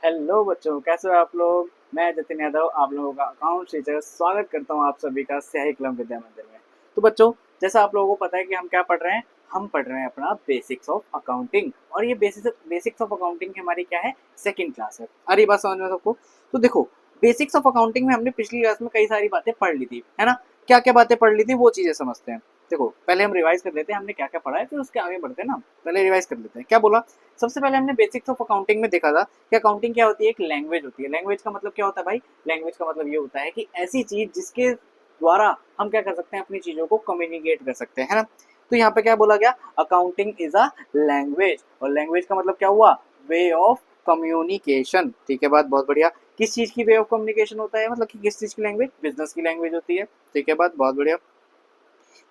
Hello बच्चों, कैसे हो आप लोग। मैं जतिन यादव आप लोगों का अकाउंट टीचर स्वागत करता हूं आप सभी का स्याही कलम विद्या मंदिर में। तो बच्चों, जैसा आप लोगों को पता है कि हम क्या पढ़ रहे हैं। हम पढ़ रहे हैं अपना बेसिक्स ऑफ अकाउंटिंग, और ये बेसिक्स ऑफ अकाउंटिंग की हमारी क्या है, सेकंड क्लास है। अरे बात समझ में सबको। तो देखो, बेसिक्स ऑफ अकाउंटिंग में हमने पिछली क्लास में कई सारी बातें पढ़ ली थी, है ना। क्या क्या बातें पढ़ ली थी वो चीजें समझते हैं। देखो, पहले हम रिवाइज कर लेते हैं हमने क्या क्या पढ़ा है, फिर उसके आगे बढ़ते हैं ना। पहले रिवाइज कर लेते हैं क्या बोला। सबसे पहले हमने बेसिक्स ऑफ अकाउंटिंग में देखा था कि अकाउंटिंग क्या होती है, एक लैंग्वेज होती है। लैंग्वेज का मतलब क्या होता है भाई। लैंग्वेज का मतलब ये होता है कि ऐसी चीज जिसके द्वारा हम क्या कर सकते हैं, अपनी चीजों को कम्युनिकेट कर सकते हैं, है ना। तो यहाँ पे क्या बोला गया, अकाउंटिंग इज अ लैंग्वेज। और लैंग्वेज का मतलब क्या हुआ, वे ऑफ कम्युनिकेशन। ठीक है, बात बहुत बढ़िया। किस चीज की वे ऑफ कम्युनिकेशन होता है, मतलब कि किस चीज की लैंग्वेज, बिजनेस की लैंग्वेज होती है। ठीक है, बात बहुत बढ़िया।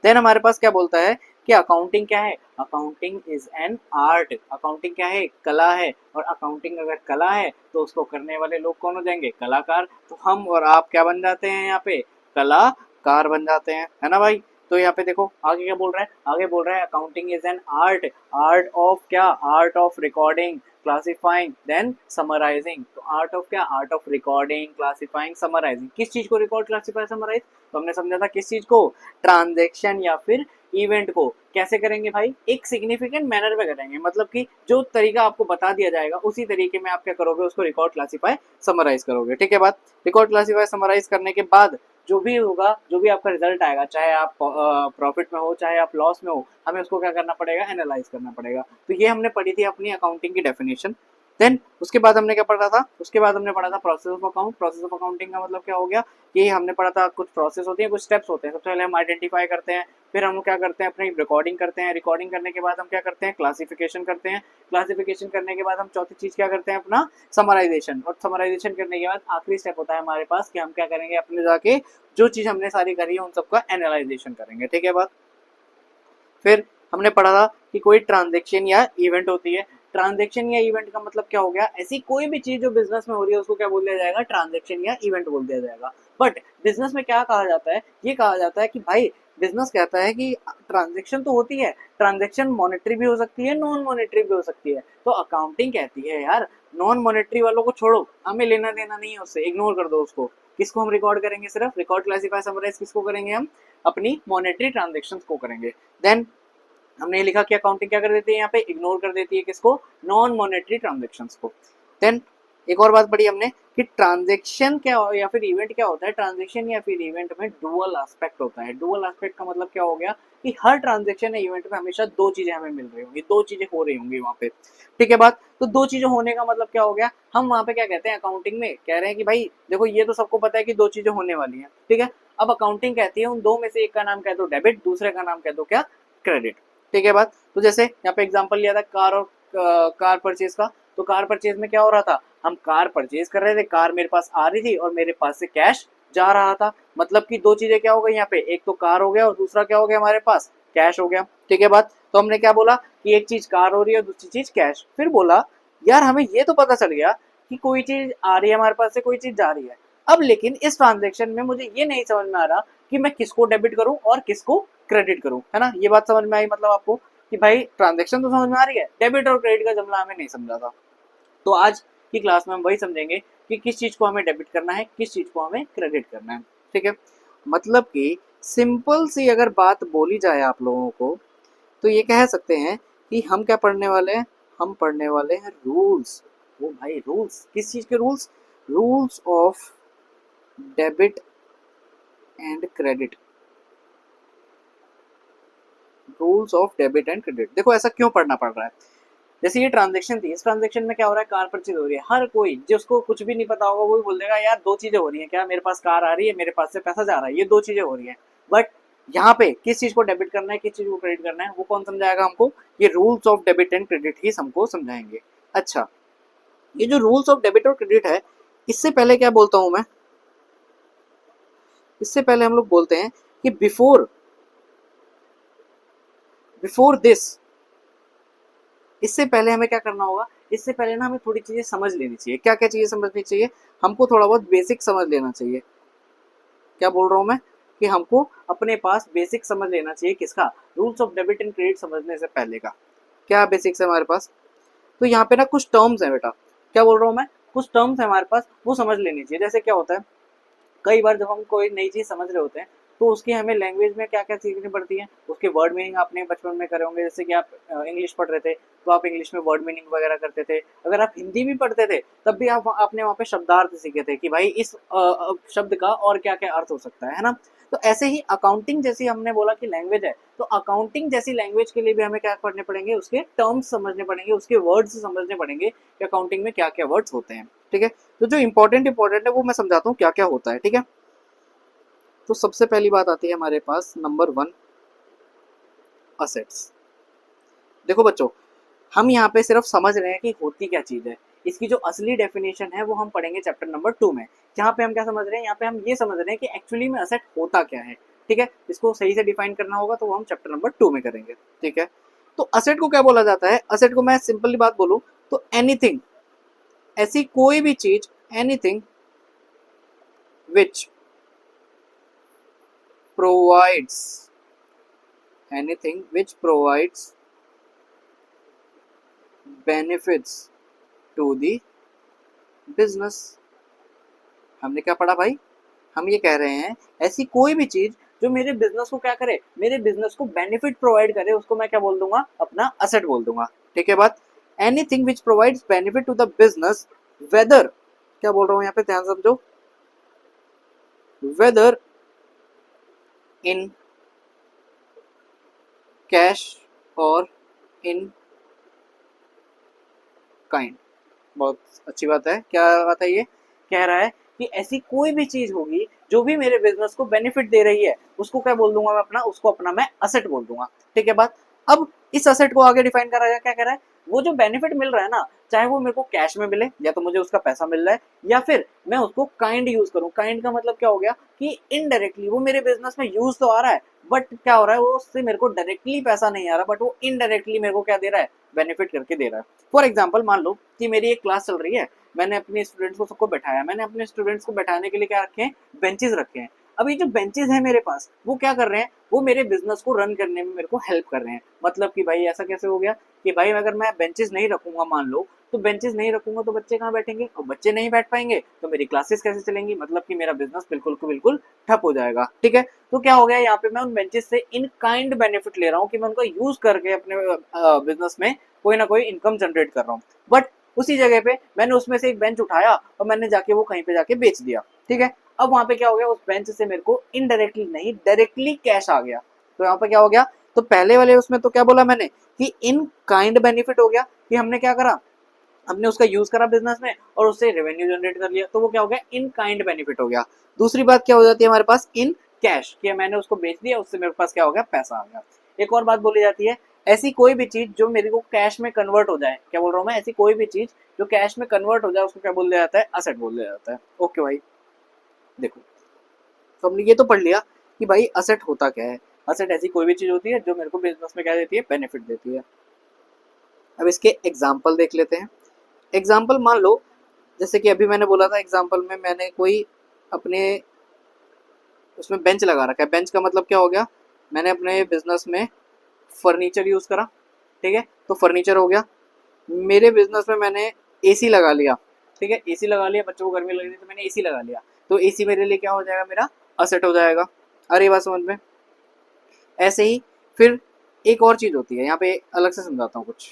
देन हमारे पास क्या बोलता है कि अकाउंटिंग क्या है, accounting is an art. Accounting क्या है, कला है। और अकाउंटिंग अगर कला है तो उसको करने वाले लोग कौन हो जाएंगे, कलाकार। तो हम और आप क्या बन जाते हैं यहाँ पे, कलाकार बन जाते हैं, है ना भाई। तो यहाँ पे देखो आगे क्या बोल रहा है, आगे बोल रहा है accounting is an art. Art of क्या, art of recording, classifying, then summarising. तो आर्ट ऑफ क्या, art of recording, classifying, summarising. किस चीज को रिकॉर्ड, क्लासिफाई, समराइज। तो हमने समझा था किस चीज को, ट्रांजेक्शन या फिर इवेंट को। कैसे करेंगे भाई, एक सिग्निफिकेंट मैनर में करेंगे, मतलब कि जो तरीका आपको बता दिया जाएगा उसी तरीके में आप क्या करोगे, उसको रिकॉर्ड, क्लासिफाई, समराइज करोगे। ठीक है बात। रिकॉर्ड, क्लासिफाई, समराइज करने के बाद जो भी होगा, जो भी आपका रिजल्ट आएगा, चाहे आप प्रॉफिट में हो चाहे आप लॉस में हो, हमें उसको क्या करना पड़ेगा, एनालाइज करना पड़ेगा। तो ये हमने पढ़ी थी अपनी अकाउंटिंग की डेफिनेशन। देन उसके बाद हमने क्या पढ़ा था, उसके बाद हमने पढ़ा था process of account. Process of accounting का मतलब क्या हो गया, कि हमने पढ़ा था कुछ प्रोसेस होती है, कुछ स्टेप्स होते हैं। सबसे पहले हम आइडेंटिफाई करते हैं, फिर हम क्या करते हैं, अपनी रिकॉर्डिंग करते हैं। रिकॉर्डिंग करने के बाद हम क्या करते हैं, क्लासिफिकेशन करते हैं। क्लासिफिकेशन करने के बाद हम चौथी चीज क्या करते हैं, अपना समराइजेशन। और समराइजेशन करने के बाद आखिरी स्टेप होता है हमारे पास कि हम क्या करेंगे, अपने जाके जो चीज हमने सारी करी है उन सबका एनालाइजेशन करेंगे। ठीक है बात। फिर हमने पढ़ा था कि कोई ट्रांजेक्शन या इवेंट होती है। ट्रांजेक्शन या इवेंट का मतलब क्या हो गया, ऐसी कोई भी चीज जो बिजनेस में हो रही है उसको क्या बोल दिया जाएगा, ट्रांजेक्शन या इवेंट बोल दिया जाएगा। बट बिजनेस में क्या कहा जाता है, ये कहा जाता है कि भाई बिजनेस कहता है कि ट्रांजेक्शन तो होती है, ट्रांजेक्शन मॉनेटरी भी हो सकती है, नॉन मॉनेटरी भी हो सकती है। तो अकाउंटिंग कहती है यार, नॉन मॉनेटरी वालों को छोड़ो, हमें लेना देना नहीं है उससे, इग्नोर कर दो उसको। किसको हम रिकॉर्ड करेंगे, सिर्फ रिकॉर्ड, क्लासिफाई, समराइज किसको करेंगे, हम अपनी मॉनेटरी ट्रांजेक्शन को करेंगे। देन हमने ये लिखा कि अकाउंटिंग क्या कर देती है, यहाँ पे इग्नोर कर देती है किसको, नॉन मॉनेटरी ट्रांजेक्शन्स को। देन एक और बात पढ़ी हमने कि ट्रांजेक्शन क्या या फिर इवेंट क्या होता है। ट्रांजेक्शन या फिर इवेंट में डुअल एस्पेक्ट होता है। डुअल एस्पेक्ट का मतलब क्या हो गया, कि हर ट्रांजेक्शन या इवेंट में हमेशा दो चीजें हमें मिल रही होंगी, दो चीजें हो रही होंगी वहां पे। ठीक है बात। तो दो चीजें होने का मतलब क्या हो गया, हम वहां पे क्या कहते हैं, अकाउंटिंग में कह रहे हैं कि भाई देखो, ये तो सबको पता है कि दो चीजें होने वाली हैं, ठीक है। अब अकाउंटिंग कहती है उन दो में से एक का नाम कह दो डेबिट, दूसरे का नाम कह दो क्या, क्रेडिट। ठीक है बात। तो जैसे यहाँ पे एग्जांपल लिया था कार और कार परचेज का। तो कार परचेज में क्या हो रहा था, हम कार परचेज कर रहे थे, कार मेरे पास आ रही थी और मेरे पास से कैश जा रहा था। मतलब कि दो चीजें क्या हो गई यहाँ पे, एक तो कार हो गया और दूसरा क्या हो गया, हमारे पास कैश हो गया। ठीक है बात। तो हमने क्या बोला कि एक चीज कार हो रही है और दूसरी चीज कैश। फिर बोला यार हमें ये तो पता चल गया कि कोई चीज आ रही है हमारे पास से, कोई चीज जा रही है। अब लेकिन इस ट्रांजेक्शन में मुझे ये नहीं समझ में आ रहा कि मैं किसको डेबिट करूं और किसको क्रेडिट करूं, है ना। ये बात समझ में आई मतलब आपको, कि भाई ट्रांजेक्शन तो समझ में आ रही है, डेबिट और क्रेडिट का जमला हमें नहीं समझा था। तो आज की क्लास में हम वही समझेंगे कि किस चीज को हमें डेबिट करना है, किस चीज को हमें क्रेडिट करना है। ठीक है। मतलब कि सिंपल सी अगर बात बोली जाए आप लोगों को, तो ये कह सकते हैं कि हम क्या पढ़ने वाले हैं, हम पढ़ने वाले हैं रूल्स। वो भाई रूल्स, किस चीज के rules, rules of debit and credit. Rules of debit and credit. देखो ऐसा क्यों पढ़ना पड़ रहा है, जैसे ये ट्रांजेक्शन थी, इस ट्रांजेक्शन में क्या हो रहा है, कार परचेज हो रही है। हर कोई जिसको कुछ भी नहीं पता होगा वो भी बोल देगा यार दो चीजें हो रही हैं, क्या मेरे पास कार आ रही है, मेरे पास से पैसा जा रहा है, ये दो चीजें हो रही हैं। बट यहाँ पे किस चीज को डेबिट करना है, किस चीज को क्रेडिट करना है, वो कौन समझाएगा हमको, ये rules of debit and credit ही हमको समझाएंगे। अच्छा, ये जो रूल्स ऑफ डेबिट और क्रेडिट है, इससे पहले क्या बोलता हूं मैं, इससे पहले हम लोग बोलते हैं कि बिफोर बिफोर दिस, इससे पहले हमें क्या करना होगा, इससे पहले ना हमें थोड़ी चीजें समझ लेनी चाहिए। क्या क्या चीजें समझनी चाहिए, हमको थोड़ा बहुत बेसिक समझ लेना चाहिए। क्या बोल रहा हूं मैं, कि हमको अपने पास बेसिक समझ लेना चाहिए, किसका, rules of debit and credit समझने से पहले का। क्या बेसिक्स है हमारे पास, तो यहाँ पे ना कुछ टर्म्स है बेटा। क्या बोल रहा हूँ मैं, कुछ टर्म्स है हमारे पास वो समझ लेनी चाहिए। जैसे क्या होता है, कई बार जब हम कोई नई चीज समझ रहे होते हैं तो उसकी हमें लैंग्वेज में क्या क्या सीखनी पड़ती है, उसके वर्ड मीनिंग आपने बचपन में करे होंगे। जैसे कि आप इंग्लिश पढ़ रहे थे तो आप इंग्लिश में वर्ड मीनिंग वगैरह करते थे। अगर आप हिंदी भी पढ़ते थे तब भी आपने वहाँ पे शब्दार्थ सीखे थे कि भाई इस शब्द का और क्या क्या अर्थ हो सकता है ना। तो ऐसे ही अकाउंटिंग जैसी हमने बोला कि लैंग्वेज है, तो अकाउंटिंग जैसी लैंग्वेज के लिए भी हमें क्या पढ़ने पड़ेंगे, उसके टर्म्स समझने पड़ेंगे, उसके वर्ड्स समझने पड़ेंगे कि अकाउंटिंग में क्या क्या वर्ड्स होते हैं। ठीक है, तो जो इंपॉर्टेंट है वो मैं समझाता हूँ क्या क्या होता है। ठीक है, तो सबसे पहली बात आती है हमारे पास नंबर 1, असेट्स। देखो बच्चों, हम यहाँ पे सिर्फ समझ रहे हैं कि होती क्या चीज है, इसकी जो असली डेफिनेशन है वो हम पढ़ेंगे चैप्टर नंबर 2 में। जहाँ पे हम क्या समझ रहे हैं, यहाँ पे हम ये समझ रहे हैं कि एक्चुअली में असेट होता क्या है। ठीक है, इसको सही से डिफाइन करना होगा तो वो हम चैप्टर नंबर 2 में करेंगे। ठीक है, तो असेट को क्या बोला जाता है, असेट को मैं सिंपली बात बोलूं तो एनीथिंग, ऐसी कोई भी चीज, anything which provides, anything which provides benefits to the business। हमने क्या पढ़ा भाई, हम ये कह रहे हैं ऐसी कोई भी चीज जो मेरे बिजनेस को क्या करे, मेरे बिजनेस को बेनिफिट प्रोवाइड करे, उसको मैं क्या बोल दूंगा, अपना असेट बोल दूंगा। ठीक है बात, anything which provides benefit to the business, whether, क्या बोल रहा हूं यहाँ पे ध्यान समझो, वेदर इन कैश और इन काइंड। बहुत अच्छी बात है, क्या बात है, ये कह रहा है कि ऐसी कोई भी चीज होगी जो भी मेरे बिजनेस को बेनिफिट दे रही है, उसको क्या बोल दूंगा मैं, अपना, उसको अपना मैं असेट बोल दूंगा। ठीक है बात, अब इस असेट को आगे डिफाइन करा गया, क्या कह रहा है, वो जो बेनिफिट मिल रहा है ना, चाहे वो मेरे को कैश में मिले या तो मुझे उसका पैसा मिल रहा है, या फिर मैं उसको काइंड यूज करूं। काइंड का मतलब क्या हो गया कि इनडायरेक्टली वो मेरे बिजनेस में यूज तो आ रहा है, बट क्या हो रहा है, वो उससे मेरे को डायरेक्टली पैसा नहीं आ रहा, बट वो इनडायरेक्टली मेरे को क्या दे रहा है, बेनिफिट करके दे रहा है। फॉर एग्जाम्पल मान लो कि मेरी एक क्लास चल रही है, मैंने अपने स्टूडेंट्स को सबको बैठाया, मैंने अपने स्टूडेंट्स को बैठाने के लिए क्या रखे हैं, बेंचेस रखे हैं। अब ये जो बेंचेस है मेरे पास, वो क्या कर रहे हैं, वो मेरे बिजनेस को रन करने में मेरे को हेल्प कर रहे हैं। मतलब कि भाई ऐसा कैसे हो गया कि भाई अगर मैं बेंचेस नहीं रखूंगा, मान लो, तो बेंचेस नहीं रखूंगा तो बच्चे कहाँ बैठेंगे, और बच्चे नहीं बैठ पाएंगे तो मेरी क्लासेस कैसे चलेंगी, मतलब कि मेरा बिजनेस बिल्कुल को बिल्कुल ठप हो जाएगा। ठीक है, तो क्या हो गया, यहाँ पे मैं उन बेंचेस से इन काइंड बेनिफिट ले रहा हूँ कि मैं उनका यूज करके अपने बिजनेस में कोई ना कोई इनकम जनरेट कर रहा हूँ। बट उसी जगह पे मैंने उसमें से एक बेंच उठाया और मैंने जाके वो कहीं पे जाके बेच दिया। ठीक है, अब वहां पे क्या हो गया, उस बेंच से मेरे को इनडायरेक्टली नहीं डायरेक्टली कैश आ गया। तो यहाँ पे क्या हो गया, तो पहले वाले उसमें तो क्या बोला मैंने कि इन काइंड बेनिफिट हो गया, कि हमने क्या करा, हमने उसका यूज करा बिजनेस में और उससे रेवेन्यू जनरेट कर लिया, तो वो क्या हो गया, इन काइंड बेनिफिट हो गया। दूसरी बात क्या हो जाती है हमारे पास, इन कैश, कि मैंने उसको बेच दिया, उससे मेरे पास क्या हो गया, पैसा आ गया। एक और बात बोली जाती है, ऐसी कोई भी चीज जो मेरे को कैश में कन्वर्ट हो जाए, क्या बोल रहा हूँ मैं, ऐसी कोई भी चीज जो कैश में कन्वर्ट हो जाए उसको क्या बोल दिया जाता है, असेट बोल दिया जाता है। ओके भाई, देखो, तो हमने ये तो पढ़ लिया कि भाई असेट होता क्या है। असेट ऐसी कोई भी चीज होती है जो मेरे को बिजनेस में क्या देती है, बेनिफिट देती है। अब इसके एग्जाम्पल देख लेते हैं। एग्जाम्पल मान लो, जैसे कि अभी मैंने बोला था एग्जाम्पल में, मैंने कोई अपने उसमें बेंच लगा रखा है। बेंच का मतलब क्या हो गया, मैंने अपने बिजनेस में फर्नीचर यूज करा। ठीक है, तो फर्नीचर हो गया। मेरे बिजनेस में मैंने एसी लगा लिया। ठीक है, एसी लगा लिया, बच्चों को गर्मी लग रही है तो मैंने एसी लगा लिया, तो एसी मेरे लिए क्या हो जाएगा, मेरा असेट हो जाएगा। अरे ये बात समझ में। ऐसे ही फिर एक और चीज होती है, यहाँ पे अलग से समझाता हूँ कुछ।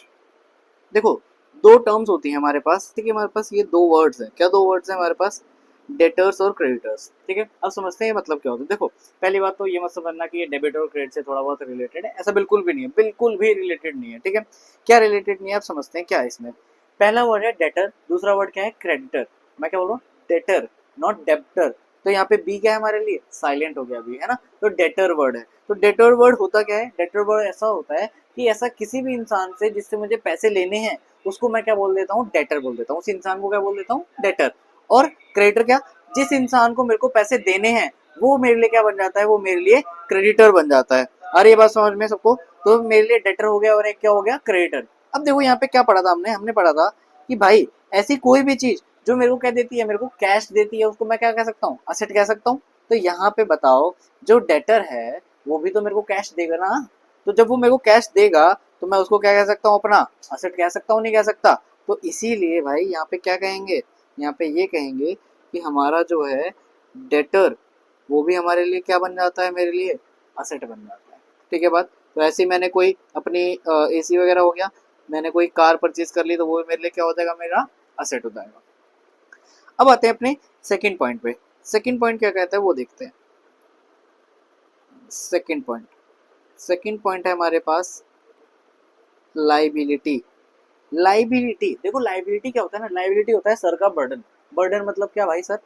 देखो, दो टर्म्स होती हैं हमारे पास। ठीक है, हमारे पास ये दो वर्ड्स हैं। क्या दो वर्ड्स हैं हमारे पास, डेटर्स और क्रेडिटर्स। ठीक है, अब समझते हैं ये मतलब क्या होता है। देखो, पहली बात तो ये मत समझना कि ये डेबिट और क्रेडिट से थोड़ा बहुत रिलेटेड है, ऐसा बिल्कुल भी नहीं है, बिल्कुल भी रिलेटेड नहीं है। ठीक है, क्या रिलेटेड नहीं है, आप समझते हैं क्या है इसमें। पहला वर्ड है डेटर, दूसरा वर्ड क्या है, क्रेडिटर। मैं क्या बोल रहा हूँ, डेटर, नॉट डेप्टर। तो यहाँ पे बी क्या है हमारे लिए, साइलेंट हो गया बी, है ना। तो डेटर वर्ड है, तो डेटर वर्ड होता क्या है, डेटर वर्ड ऐसा होता है कि ऐसा किसी भी इंसान से जिससे मुझे पैसे लेने हैं, उसको मैं क्या बोल देता हूँ, डेटर बोल देता हूँ। उस इंसान को क्या बोल देता हूँ, डेटर। और क्रेडिटर क्या, जिस इंसान को मेरे को पैसे देने हैं वो मेरे लिए क्या बन जाता है, वो मेरे लिए क्रेडिटर बन जाता है। अरे ये बात समझ में सबको, तो मेरे लिए डेटर हो गया और एक क्या हो गया, क्रेडिटर। अब देखो यहाँ पे क्या पढ़ा था हमने, हमने पढ़ा था कि भाई ऐसी कोई भी चीज जो मेरे को क्या देती है, मेरे को कैश देती है, उसको मैं क्या कह सकता हूँ, असेट कह सकता हूँ। तो यहाँ पे बताओ, जो डेटर है वो भी तो मेरे को कैश देगा ना, तो जब वो मेरे को कैश देगा तो मैं उसको क्या कह सकता हूँ, अपना असेट कह सकता हूँ, नहीं कह सकता। तो इसीलिए भाई यहाँ पे क्या कहेंगे, यहाँ पे ये कहेंगे कि हमारा जो है डेटर वो भी हमारे लिए क्या बन जाता है, मेरे लिए असेट बन जाता है। ठीक है बात। तो ऐसे ही मैंने कोई अपनी एसी वगैरह हो गया, मैंने कोई कार परचेज कर ली तो वो मेरे लिए क्या हो जाएगा, मेरा असेट हो जाएगा। अब आते हैं अपने सेकंड पॉइंट पे। सेकंड पॉइंट क्या कहता है वो देखते हैं। सेकंड पॉइंट है हमारे पास लाइबिलिटी। लाइबिलिटी देखो, लाइबिलिटी क्या होता है ना, लाइबिलिटी होता है सर का बर्डन। बर्डन मतलब क्या भाई सर,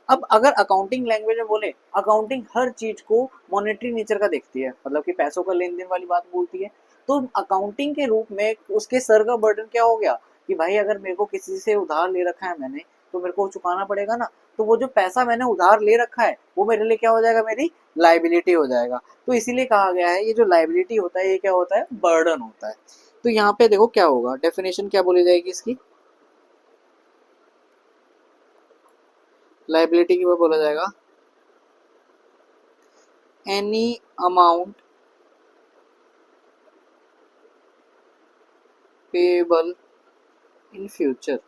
अब अगर अकाउंटिंग लैंग्वेज में बोले, अकाउंटिंग हर चीज को मॉनेटरी नेचर का देखती है, मतलब कि पैसों का लेन देन वाली बात बोलती है। तो अकाउंटिंग के रूप में उसके सर का बर्डन क्या हो गया कि भाई अगर मेरे को किसी से उधार ले रखा है मैंने, तो मेरे को चुकाना पड़ेगा ना। तो वो जो पैसा मैंने उधार ले रखा है वो मेरे लिए क्या हो जाएगा, मेरी लाइबिलिटी हो जाएगा। तो इसीलिए कहा गया है ये जो लाइबिलिटी होता है ये क्या होता है, बर्डन होता है। तो यहाँ पे देखो क्या होगा, डेफिनेशन क्या बोली जाएगी इसकी, लाइबिलिटी की वो बोला जाएगा any amount payable in future.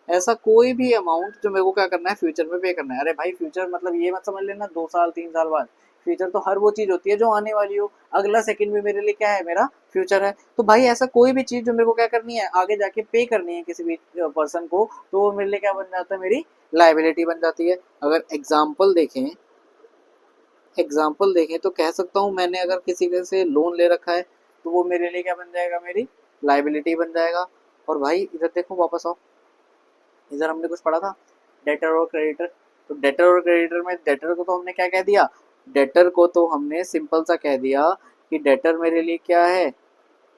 ऐसा कोई भी अमाउंट जो मेरे को क्या करना है, फ्यूचर में पे करना है। अरे भाई फ्यूचर मतलब ये मत समझ लेना 2 साल 3 साल बाद। फ्यूचर तो हर वो चीज होती है जो आने वाली हो। अगला सेकंड भी मेरे लिए क्या है, मेरा फ्यूचर है। तो भाई ऐसा कोई भी चीज जो मेरे को क्या करनी है, आगे जाके पे करनी है किसी भी पर्सन को, तो वो मेरे लिए क्या बन जाता है, मेरी लाइबिलिटी बन जाती है। अगर एग्जाम्पल देखें तो कह सकता हूँ, मैंने अगर किसी से लोन ले रखा है तो वो मेरे लिए क्या बन जाएगा, मेरी लाइबिलिटी बन जाएगा। और भाई इधर देखो, वापस आओ, इधर हमने कुछ पढ़ा था डेटर और क्रेडिटर। तो डेटर और क्रेडिटर में डेटर को तो हमने क्या कह दिया, डेटर को तो हमने सिंपल सा कह दिया कि डेटर मेरे लिए क्या है,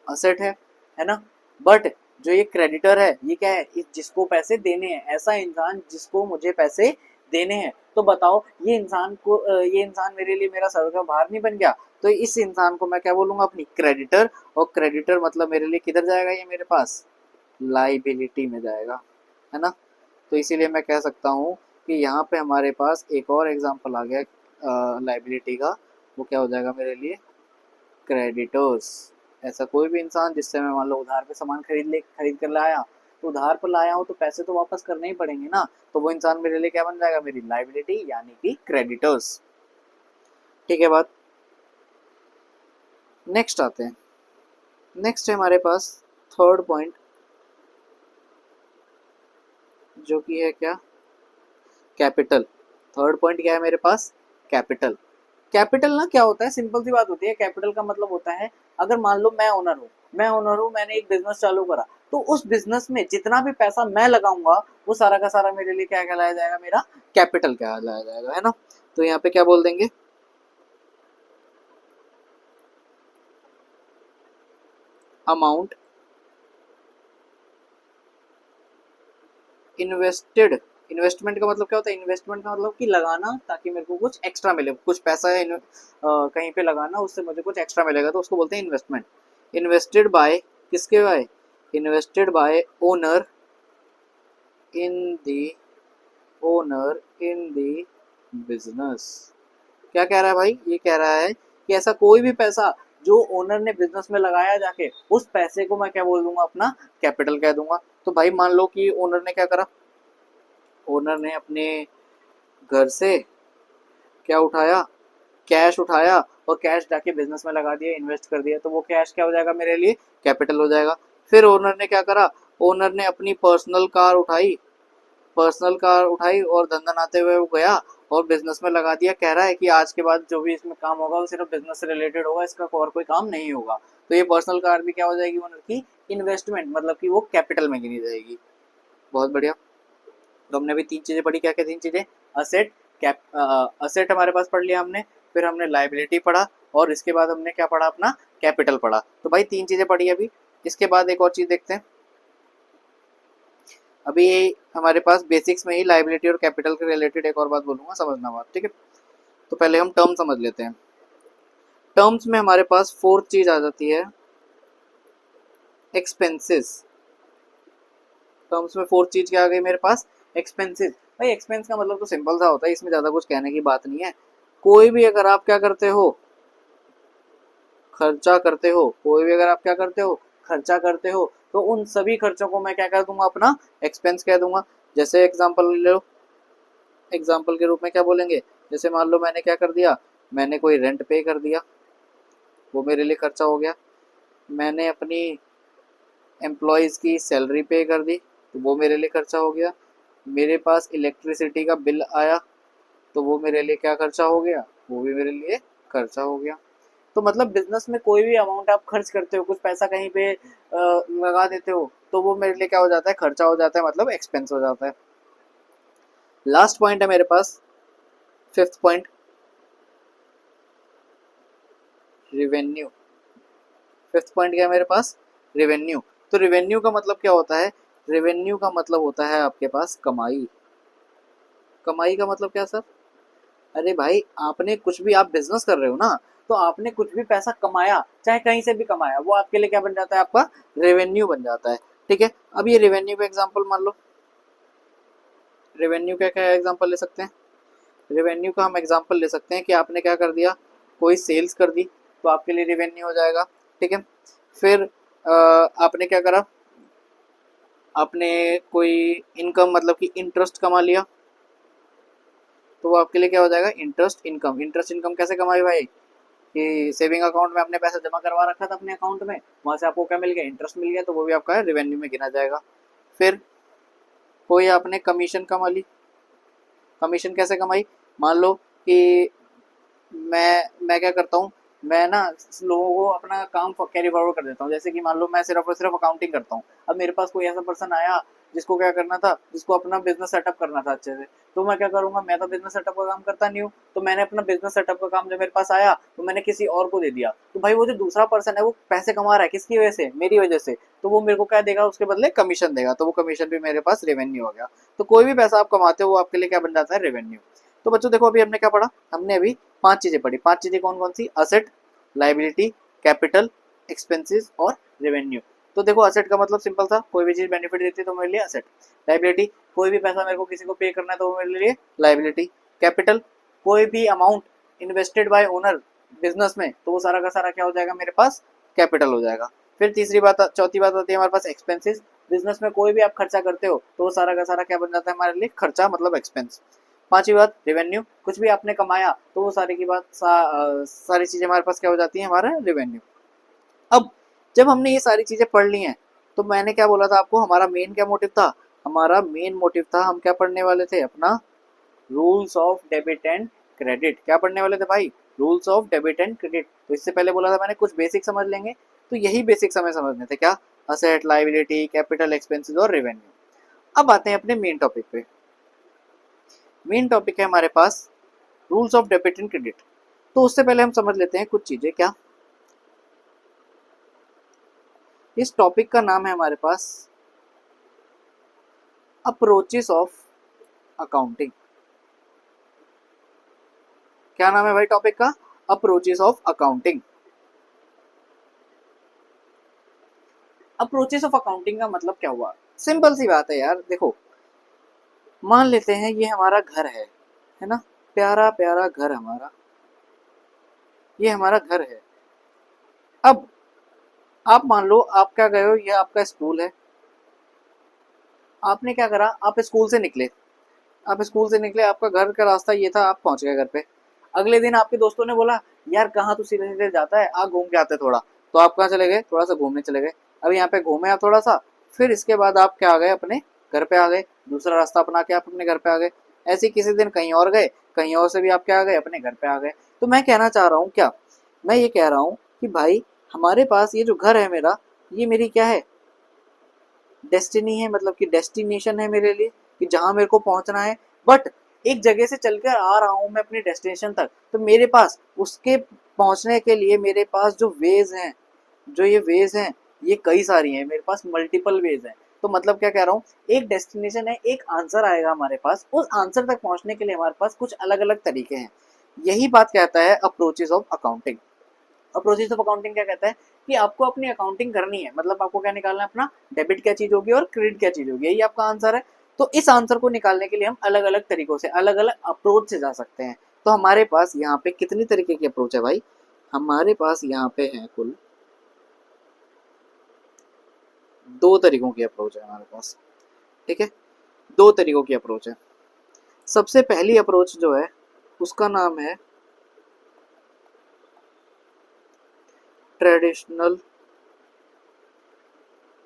असेट है ना। बट जो ये क्रेडिटर है ये क्या है, जिसको पैसे देने हैं, ऐसा इंसान जिसको मुझे पैसे देने हैं। तो बताओ ये इंसान मेरे लिए मेरा सर का भार नहीं बन गया। तो इस इंसान को मैं क्या बोलूंगा, अपनी क्रेडिटर। और क्रेडिटर मतलब मेरे लिए किधर जाएगा, ये मेरे पास लाइबिलिटी में जाएगा, है ना। तो इसीलिए मैं कह सकता हूँ कि यहाँ पे हमारे पास एक और एग्जांपल आ गया लाइबिलिटी का। वो क्या हो जाएगा मेरे लिए, क्रेडिटर्स। ऐसा कोई भी इंसान जिससे मैं मान लो उधार पे सामान खरीद कर लाया, तो उधार पर लाया हूँ तो पैसे तो वापस करने ही पड़ेंगे ना। तो वो इंसान मेरे लिए क्या बन जाएगा, मेरी लाइबिलिटी यानी कि क्रेडिटर्स। ठीक है बात। नेक्स्ट आते हैं। नेक्स्ट है हमारे पास थर्ड पॉइंट, जो कि है क्या, कैपिटल। थर्ड पॉइंट क्या है मेरे पास, कैपिटल। कैपिटल ना क्या होता है, सिंपल सी बात होती है। कैपिटल का मतलब होता है, अगर मान लो मैं ओनर हूँ, मैंने एक बिजनेस चालू करा, तो उस बिजनेस में जितना भी पैसा मैं लगाऊंगा वो सारा का सारा मेरे लिए क्या कहलाया जाएगा, मेरा कैपिटल कहलाया जाएगा, है ना। तो यहाँ पे क्या बोल देंगे, अमाउंट इन्वेस्टेड। इन्वेस्टमेंट का मतलब क्या होता है, इन्वेस्टमेंट का मतलब कि लगाना ताकि मेरे को कुछ एक्स्ट्रा मिले, कुछ पैसा है कहीं पे लगाना, उससे मुझे कुछ एक्स्ट्रा मिलेगा, तो उसको बोलते हैं इन्वेस्टमेंट। इन्वेस्टेड बाय, किसके by, invested by in the owner in the business. क्या कह रहा है भाई, ये कह रहा है कि ऐसा कोई भी पैसा जो ओनर ने बिजनेस में लगाया जाके, उस पैसे को मैं क्या बोल दूंगा, अपना कैपिटल कह दूंगा। तो भाई मान लो कि ओनर ने क्या करा, ओनर ने अपने घर से क्या उठाया, कैश उठाया, और कैश जाके बिजनेस में लगा दिया, इन्वेस्ट कर दिया, तो वो कैश क्या हो जाएगा, मेरे लिए कैपिटल हो जाएगा। फिर ओनर ने क्या करा, ओनर ने अपनी पर्सनल कार उठाई और धंधा आते हुए वो गया और बिजनेस में लगा दिया। कह रहा है कि आज के बाद जो भी इसमें काम होगा वो सिर्फ बिजनेस से रिलेटेड होगा, इसका और कोई काम नहीं होगा। तो ये पर्सनल कार भी क्या हो जाएगी, ओनर की इन्वेस्टमेंट, मतलब कि वो कैपिटल में गिनी जाएगी। बहुत बढ़िया। तो हमने भी 3 चीजें पढ़ी, क्या क्या 3 चीजें, असेट, असेट हमारे पास पढ़ लिया हमने, फिर हमने लाइबिलिटी पढ़ा, और इसके बाद हमने क्या पढ़ा, अपना कैपिटल पढ़ा। तो भाई 3 चीजें पढ़ी अभी। इसके बाद एक और चीज देखते हैं। अभी हमारे पास बेसिक्स में ही लाइबिलिटी और कैपिटल के रिलेटेड एक और बात बोलूंगा, समझना बात, ठीक है। तो पहले हम टर्म समझ लेते हैं। टर्म्स में हमारे पास फोर्थ चीज आ जाती है, एक्सपेंसेस। टर्म्स में फोर्थ चीज क्या आ गई मेरे पास, एक्सपेंसेस। भाई एक्सपेंस का मतलब तो सिंपल सा होता है, इसमें ज्यादा कुछ कहने की बात नहीं है। कोई भी अगर आप क्या करते हो, खर्चा करते हो, कोई भी अगर आप क्या करते हो, खर्चा करते हो, तो उन सभी खर्चों को मैं क्या कर दूंगा, अपना एक्सपेंस कह दूंगा। जैसे एग्जांपल ले लो, एग्जांपल के रूप में क्या बोलेंगे, जैसे मान लो मैंने क्या कर दिया, मैंने कोई रेंट पे कर दिया, वो मेरे लिए खर्चा हो गया। मैंने अपनी एम्प्लॉयज़ की सैलरी पे कर दी, तो वो मेरे लिए खर्चा हो गया। मेरे पास इलेक्ट्रिसिटी का बिल आया, तो वो मेरे लिए क्या खर्चा हो गया, वो भी मेरे लिए खर्चा हो गया। तो मतलब बिजनेस में कोई भी अमाउंट आप खर्च करते हो, कुछ पैसा कहीं पे लगा देते हो, तो वो मेरे लिए क्या हो जाता है, खर्चा हो जाता है, मतलब एक्सपेंस हो जाता है। लास्ट पॉइंट है मेरे पास, fifth point, revenue. Fifth point क्या है मेरे पास, रिवेन्यू। तो रिवेन्यू का मतलब क्या होता है, रिवेन्यू का मतलब होता है आपके पास कमाई। कमाई का मतलब क्या सर, अरे भाई आपने कुछ भी, आप बिजनेस कर रहे हो ना, तो आपने कुछ भी पैसा कमाया, चाहे कहीं से भी कमाया, वो आपके लिए क्या बन जाता है, आपका रेवेन्यू बन जाता है। ठीक है, अब ये रेवेन्यू का एग्जांपल मान लो, रेवेन्यू का क्या एग्जांपल ले सकते हैं, रेवेन्यू का हम एग्जांपल ले सकते हैं कि आपने क्या कर दिया, कोई सेल्स कर दी, तो आपके लिए रेवेन्यू हो जाएगा। ठीक है, फिर आपने क्या करा, आपने कोई इनकम मतलब कि इंटरेस्ट कमा लिया, तो वो आपके लिए क्या हो जाएगा, इंटरेस्ट इनकम। इंटरेस्ट इनकम कैसे कमाई भाई, कि सेविंग अकाउंट में आपने पैसा जमा करवा रखा था अपने अकाउंट में, वहां से आपको क्या मिल गया, इंटरेस्ट मिल गया, तो वो भी आपका रेवेन्यू में गिना जाएगा। फिर कोई आपने कमीशन कमा ली, कमीशन कैसे कमाई, मान लो कि मैं क्या करता हूँ, मैं ना लोगों को अपना काम कैरी फॉरवर्ड कर देता हूँ। जैसे कि मान लो मैं सिर्फ और सिर्फ अकाउंटिंग करता हूँ, अब मेरे पास कोई ऐसा पर्सन आया जिसको क्या करना था, जिसको अपना बिजनेस सेटअप करना था अच्छे से, तो मैं क्या करूंगा, मैं तो बिजनेस सेटअप का काम करता नहीं हूँ, तो मैंने अपना बिजनेस सेटअप का काम जब मेरे पास आया, तो मैंने किसी और को दे दिया। तो भाई वो जो दूसरा पर्सन है वो पैसे कमा रहा है किसकी वजह से, मेरी वजह से, तो वो मेरे को क्या देगा, उसके बदले कमीशन देगा, तो वो कमीशन भी मेरे पास रेवेन्यू हो गया। तो कोई भी पैसा आप कमाते हो वो आपके लिए क्या बन जाता है, रेवेन्यू। तो बच्चों देखो अभी हमने क्या पढ़ा, हमने अभी पांच चीजें पढ़ी। पांच चीजें कौन कौन सी, असेट, लाइबिलिटी, कैपिटल, एक्सपेंसेस और रेवेन्यू। तो देखो असेट का मतलब सिंपल था, कोई भी चीज बेनिफिट देती है तो मेरे लिए असेट। लाइबिलिटी, कोई भी पैसा मेरे को किसी को पे करना है तो वो मेरे लिए लाइबिलिटी। कैपिटल, कोई भी amount invested bye owner business में, तो वो सारा का सारा क्या हो जाएगा मेरे पास, कैपिटल हो जाएगा। फिर तीसरी बात, चौथी बात आती है हमारे पास एक्सपेंसेस। बिजनेस में कोई भी आप खर्चा करते हो तो वो सारा का सारा क्या बन जाता है हमारे लिए, खर्चा मतलब एक्सपेंस। पांचवी बात रेवेन्यू, कुछ भी आपने कमाया तो वो सारी की बात सारी चीजें हमारे पास क्या हो जाती है, हमारा रेवेन्यू। अब जब हमने ये सारी चीजें पढ़ ली हैं, तो मैंने क्या बोला था आपको, हमारा मेन क्या मोटिव था, हमारा मेन मोटिव था, हम क्या पढ़ने वाले थे, अपना rules of debit and credit. क्या पढ़ने वाले थे भाई, rules of debit and credit. तो इससे पहले बोला था मैंने कुछ बेसिक समझ लेंगे, तो यही बेसिक्स हमें समझने थे, क्या, असेट, लाइबिलिटी, कैपिटल, एक्सपेंसेस और रेवेन्यू। अब आते हैं अपने मेन टॉपिक पे। मेन टॉपिक है हमारे पास rules of debit and credit. तो उससे पहले हम समझ लेते हैं कुछ चीजें, क्या, इस टॉपिक का नाम है हमारे पास अप्रोचेस ऑफ अकाउंटिंग। क्या नाम है भाई टॉपिक का, approaches of accounting. Approaches of accounting का मतलब क्या हुआ, सिंपल सी बात है यार, देखो मान लेते हैं ये हमारा घर है ना, प्यारा प्यारा घर हमारा, ये हमारा घर है। अब आप मान लो आप क्या गए हो, ये आपका स्कूल है, आपने क्या करा, आप स्कूल से निकले, आप स्कूल से निकले, आपका घर का रास्ता ये था, आप पहुंच गए घर पे। अगले दिन आपके दोस्तों ने बोला, यार कहाँ तू सीधे सीधे जाता है, आ घूम के आते थोड़ा। तो आप कहाँ चले गए, थोड़ा सा घूमने चले गए। अब यहाँ पे घूमे आप थोड़ा सा, फिर इसके बाद आप क्या आ गए, अपने घर पे आ गए, दूसरा रास्ता अपना के आप अपने घर पे आ गए। ऐसे ही किसी दिन कहीं और गए, कहीं और से भी आप क्या आ गए, अपने घर पे आ गए। तो मैं कहना चाह रहा हूँ क्या, मैं ये कह रहा हूँ कि भाई हमारे पास ये जो घर है मेरा, ये मेरी क्या है, डेस्टिनी है, मतलब कि डेस्टिनेशन है मेरे लिए, कि जहां मेरे को पहुंचना है। बट एक जगह से चलकर आ रहा हूं मैं अपनी डेस्टिनेशन तक, तो मेरे पास उसके पहुंचने के लिए मेरे पास जो वेज हैं, जो ये वेज हैं, ये कई सारी हैं, मेरे पास मल्टीपल वेज हैं। तो मतलब क्या कह रहा हूँ, एक डेस्टिनेशन है, एक आंसर आएगा हमारे पास, उस आंसर तक पहुंचने के लिए हमारे पास कुछ अलग अलग तरीके हैं। यही बात कहता है approaches of accounting. Process of accounting क्या कहता है, कि आपको अपनी अकाउंटिंग करनी है, मतलब आपको क्या निकालना है, अपना डेबिट क्या चीज होगी और क्रेडिट क्या चीज होगी, यही आपका आंसर है। तो इस आंसर को निकालने के लिए हम अलग अलग तरीकों से, अलग अलग अप्रोच से जा सकते हैं। तो हमारे पास यहाँ पे कितनी तरीके की अप्रोच है भाई, हमारे पास यहाँ पे है कुल दो तरीकों की अप्रोच है हमारे पास। ठीक है, दो तरीकों की अप्रोच है। सबसे पहली अप्रोच जो है उसका नाम है ट्रेडिशनल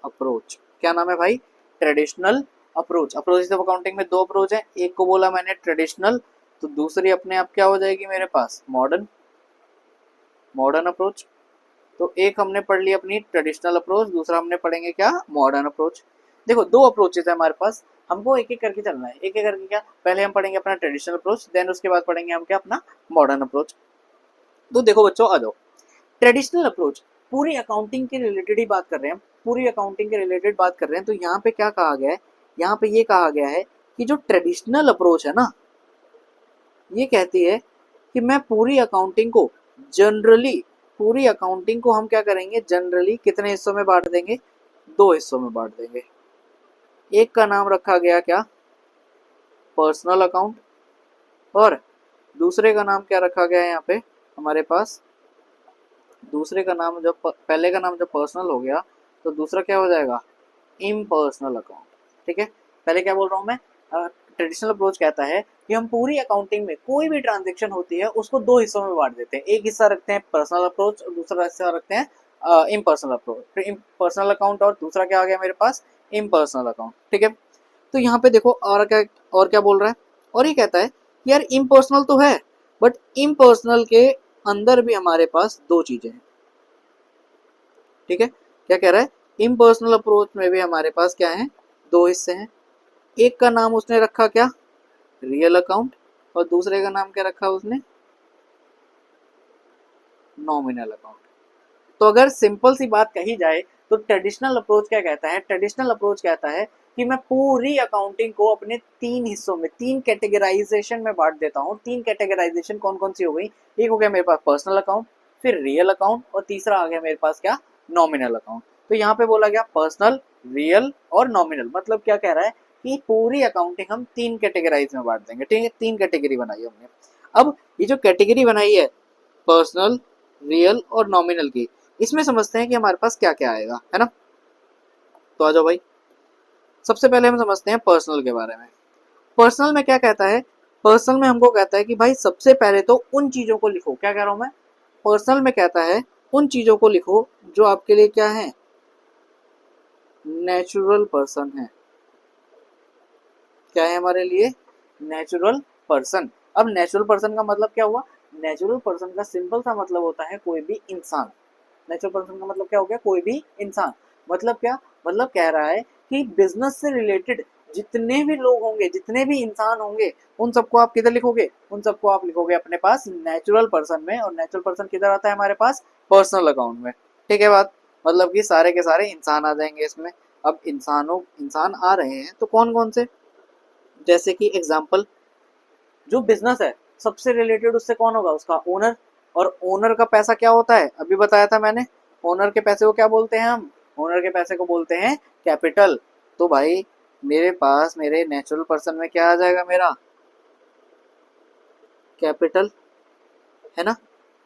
अप्रोच। क्या नाम है भाई? Traditional approach. Approach of accounting में दो अप्रोच है, एक को बोला मैंने ट्रेडिशनल, तो दूसरी अपने आप क्या हो जाएगी मेरे पास? मॉडर्न। Modern approach. तो एक हमने पढ़ ली अपनी ट्रेडिशनल अप्रोच, दूसरा हमने पढ़ेंगे क्या? Modern approach. देखो दो अप्रोचेस है हमारे पास, हमको एक एक करके चलना है। एक एक करके क्या? पहले हम पढ़ेंगे अपना ट्रेडिशनल अप्रोच, देन उसके बाद पढ़ेंगे हम क्या? अपना मॉडर्न अप्रोच। तो देखो बच्चों आ जाओ, ट्रेडिशनल अप्रोच पूरी अकाउंटिंग के रिलेटेड ही बात कर रहे हैं, पूरी अकाउंटिंग के रिलेटेड बात कर रहे हैं। तो यहाँ पे क्या कहा गया है? यहाँ पे ये कहा गया है कि जो ट्रेडिशनल अप्रोच है ना, ये कहती है कि मैं पूरी अकाउंटिंग को जनरली, पूरी अकाउंटिंग को हम क्या करेंगे? जनरली कितने हिस्सों में बांट देंगे? दो हिस्सों में बांट देंगे। एक का नाम रखा गया क्या? Personal account. और दूसरे का नाम क्या रखा गया है यहाँ पे हमारे पास? दूसरे का नाम जब पहले का नाम जब पर्सनल हो गया तो दूसरा क्या हो जाएगा? Impersonal account. ठीक है, पहले क्या बोल रहा हूँ मैं? ट्रेडिशनल अप्रोच कहता है कि हम पूरी अकाउंटिंग में कोई भी ट्रांजेक्शन होती है उसको दो हिस्सों में बांट देते हैं। एक हिस्सा रखते हैं पर्सनल अप्रोच और दूसरा हिस्सा रखते हैं इम्पर्सनल अप्रोच। फिर पर्सनल अकाउंट और दूसरा क्या आ गया मेरे पास? Impersonal account. ठीक है, तो यहाँ पे देखो और क्या बोल रहा है? और ये कहता है कि यार इम्पर्सनल तो है, बट इम्पर्सनल के अंदर भी हमारे पास दो चीजें हैं। ठीक है, क्या कह रहा है? इम्पर्सनल अप्रोच में भी हमारे पास क्या है? दो हिस्से हैं। एक का नाम उसने रखा क्या? Real account. और दूसरे का नाम क्या रखा उसने? Nominal account. तो अगर सिंपल सी बात कही जाए तो ट्रेडिशनल अप्रोच क्या कहता है? ट्रेडिशनल अप्रोच कहता है कि मैं पूरी अकाउंटिंग को अपने तीन हिस्सों में, तीन कैटेगराइजेशन में बांट देता हूँ। तीन कैटेगराइजेशन कौन कौन सी हो गई? एक हो गया मेरे पास पर्सनल अकाउंट, फिर रियल अकाउंट और तीसरा आ गया मेरे पास क्या? Nominal account. तो यहाँ पे बोला गया पर्सनल, रियल और नॉमिनल। मतलब क्या कह रहा है कि पूरी अकाउंटिंग हम तीन कैटेगराइज में बांट देंगे। ठीक है, तीन कैटेगरी बनाई हमने। अब ये जो कैटेगरी बनाई है पर्सनल, रियल और नॉमिनल की, इसमें समझते हैं कि हमारे पास क्या क्या आएगा, है ना? तो आ जाओ भाई, सबसे पहले हम समझते हैं पर्सनल के बारे में। पर्सनल में क्या कहता है? पर्सनल में हमको कहता है कि भाई सबसे पहले तो उन चीजों को लिखो। क्या कह रहा हूं मैं? पर्सनल में कहता है उन चीजों को लिखो जो आपके लिए क्या है? नेचुरल पर्सन है। क्या है हमारे लिए? Natural person. अब नेचुरल पर्सन का मतलब क्या हुआ? नेचुरल पर्सन का सिंपल सा मतलब होता है कोई भी इंसान। नेचुरल पर्सन का मतलब क्या हो गया? कोई भी इंसान। मतलब क्या? मतलब कह रहा है कि बिजनेस से रिलेटेड जितने भी लोग होंगे, जितने भी इंसान होंगे, उन सबको आप किधर लिखोगे? उन सबको आप लिखोगे अपने पास नेचुरल पर्सन में। और नेचुरल पर्सन किधर आता है हमारे पास? पर्सनल अकाउंट में। ठीक है बात? मतलब कि सारे के सारे इंसान आ जाएंगे इसमें। अब इंसान आ रहे हैं तो कौन कौन से? जैसे कि एग्जाम्पल, जो बिजनेस है सबसे रिलेटेड उससे कौन होगा? उसका ओनर। और ओनर का पैसा क्या होता है? अभी बताया था मैंने। ओनर के पैसे को क्या बोलते हैं हम? ओनर के पैसे को बोलते हैं कैपिटल। तो भाई मेरे पास मेरे नेचुरल पर्सन में क्या आ जाएगा मेरा? कैपिटल, है ना?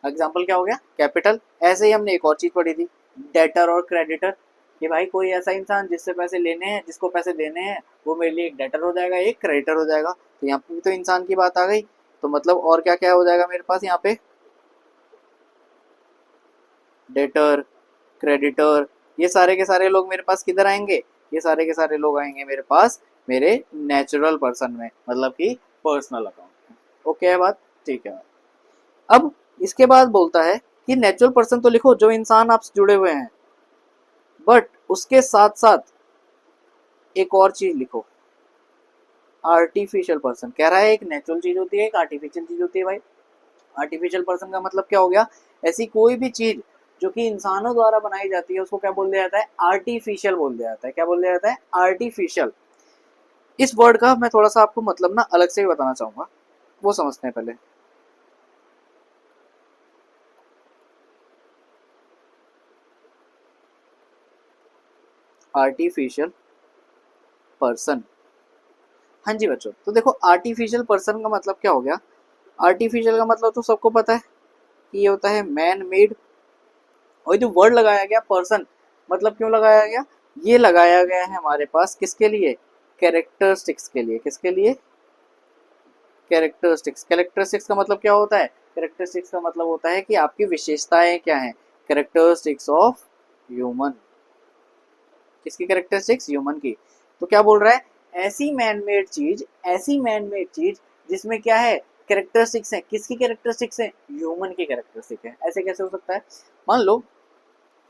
एग्जाम्पल क्या हो गया? कैपिटल। ऐसे ही हमने एक और चीज पढ़ी थी, डेटर और क्रेडिटर। कि भाई कोई ऐसा इंसान जिससे पैसे लेने हैं, जिसको पैसे देने हैं, वो मेरे लिए एक डेटर हो जाएगा, एक क्रेडिटर हो जाएगा। तो यहाँ पे भी तो इंसान की बात आ गई। तो मतलब और क्या क्या हो जाएगा मेरे पास यहाँ पे? डेटर, क्रेडिटर, ये सारे के सारे लोग मेरे पास किधर आएंगे? ये सारे के सारे लोग आएंगे मेरे पास मेरे नेचुरल पर्सन में, मतलब कि पर्सनल अकाउंट में। ओके है बात? ठीक है। अब इसके बाद बोलता है कि नेचुरल पर्सन तो लिखो जो इंसान आपसे जुड़े हुए हैं, बट उसके साथ साथ एक और चीज लिखो, आर्टिफिशियल पर्सन। कह रहा है एक नेचुरल चीज होती है, एक आर्टिफिशियल चीज होती है भाई। आर्टिफिशियल पर्सन का मतलब क्या हो गया? ऐसी कोई भी चीज जो कि इंसानों द्वारा बनाई जाती है उसको क्या बोल दिया जाता है? आर्टिफिशियल बोल दिया जाता है। क्या बोल दिया जाता है? आर्टिफिशियल। इस वर्ड का मैं थोड़ा सा आपको मतलब ना अलग से भी बताना चाहूंगा, वो समझते हैं पहले। Artificial person. हाँ जी बच्चों, तो देखो आर्टिफिशियल पर्सन का मतलब क्या हो गया? आर्टिफिशियल का मतलब तो सबको पता है कि ये होता है मैन मेड। और जो वर्ड लगाया गया पर्सन, मतलब क्यों लगाया गया? ये लगाया गया है हमारे पास किसके लिए? कैरेक्टरिस्टिक्स के लिए। किसके लिए? कैरेक्टरिस्टिक्स। कैरेक्टरिस्टिक्स का मतलब क्या होता है? कैरेक्टरिस्टिक्स का मतलब होता है कि आपकी विशेषताएं क्या हैं। Characteristics of human. किसकी कैरेक्टरिस्टिक्स? ह्यूमन की। तो क्या बोल रहा है? ऐसी मैन मेड चीज, ऐसी मैन मेड चीज जिसमें क्या है? कैरेक्टरिस्टिक्स है। किसकी कैरेक्टरिस्टिक्स है? ह्यूमन की कैरेक्टरिस्टिक है। ऐसे कैसे हो सकता है? मान लो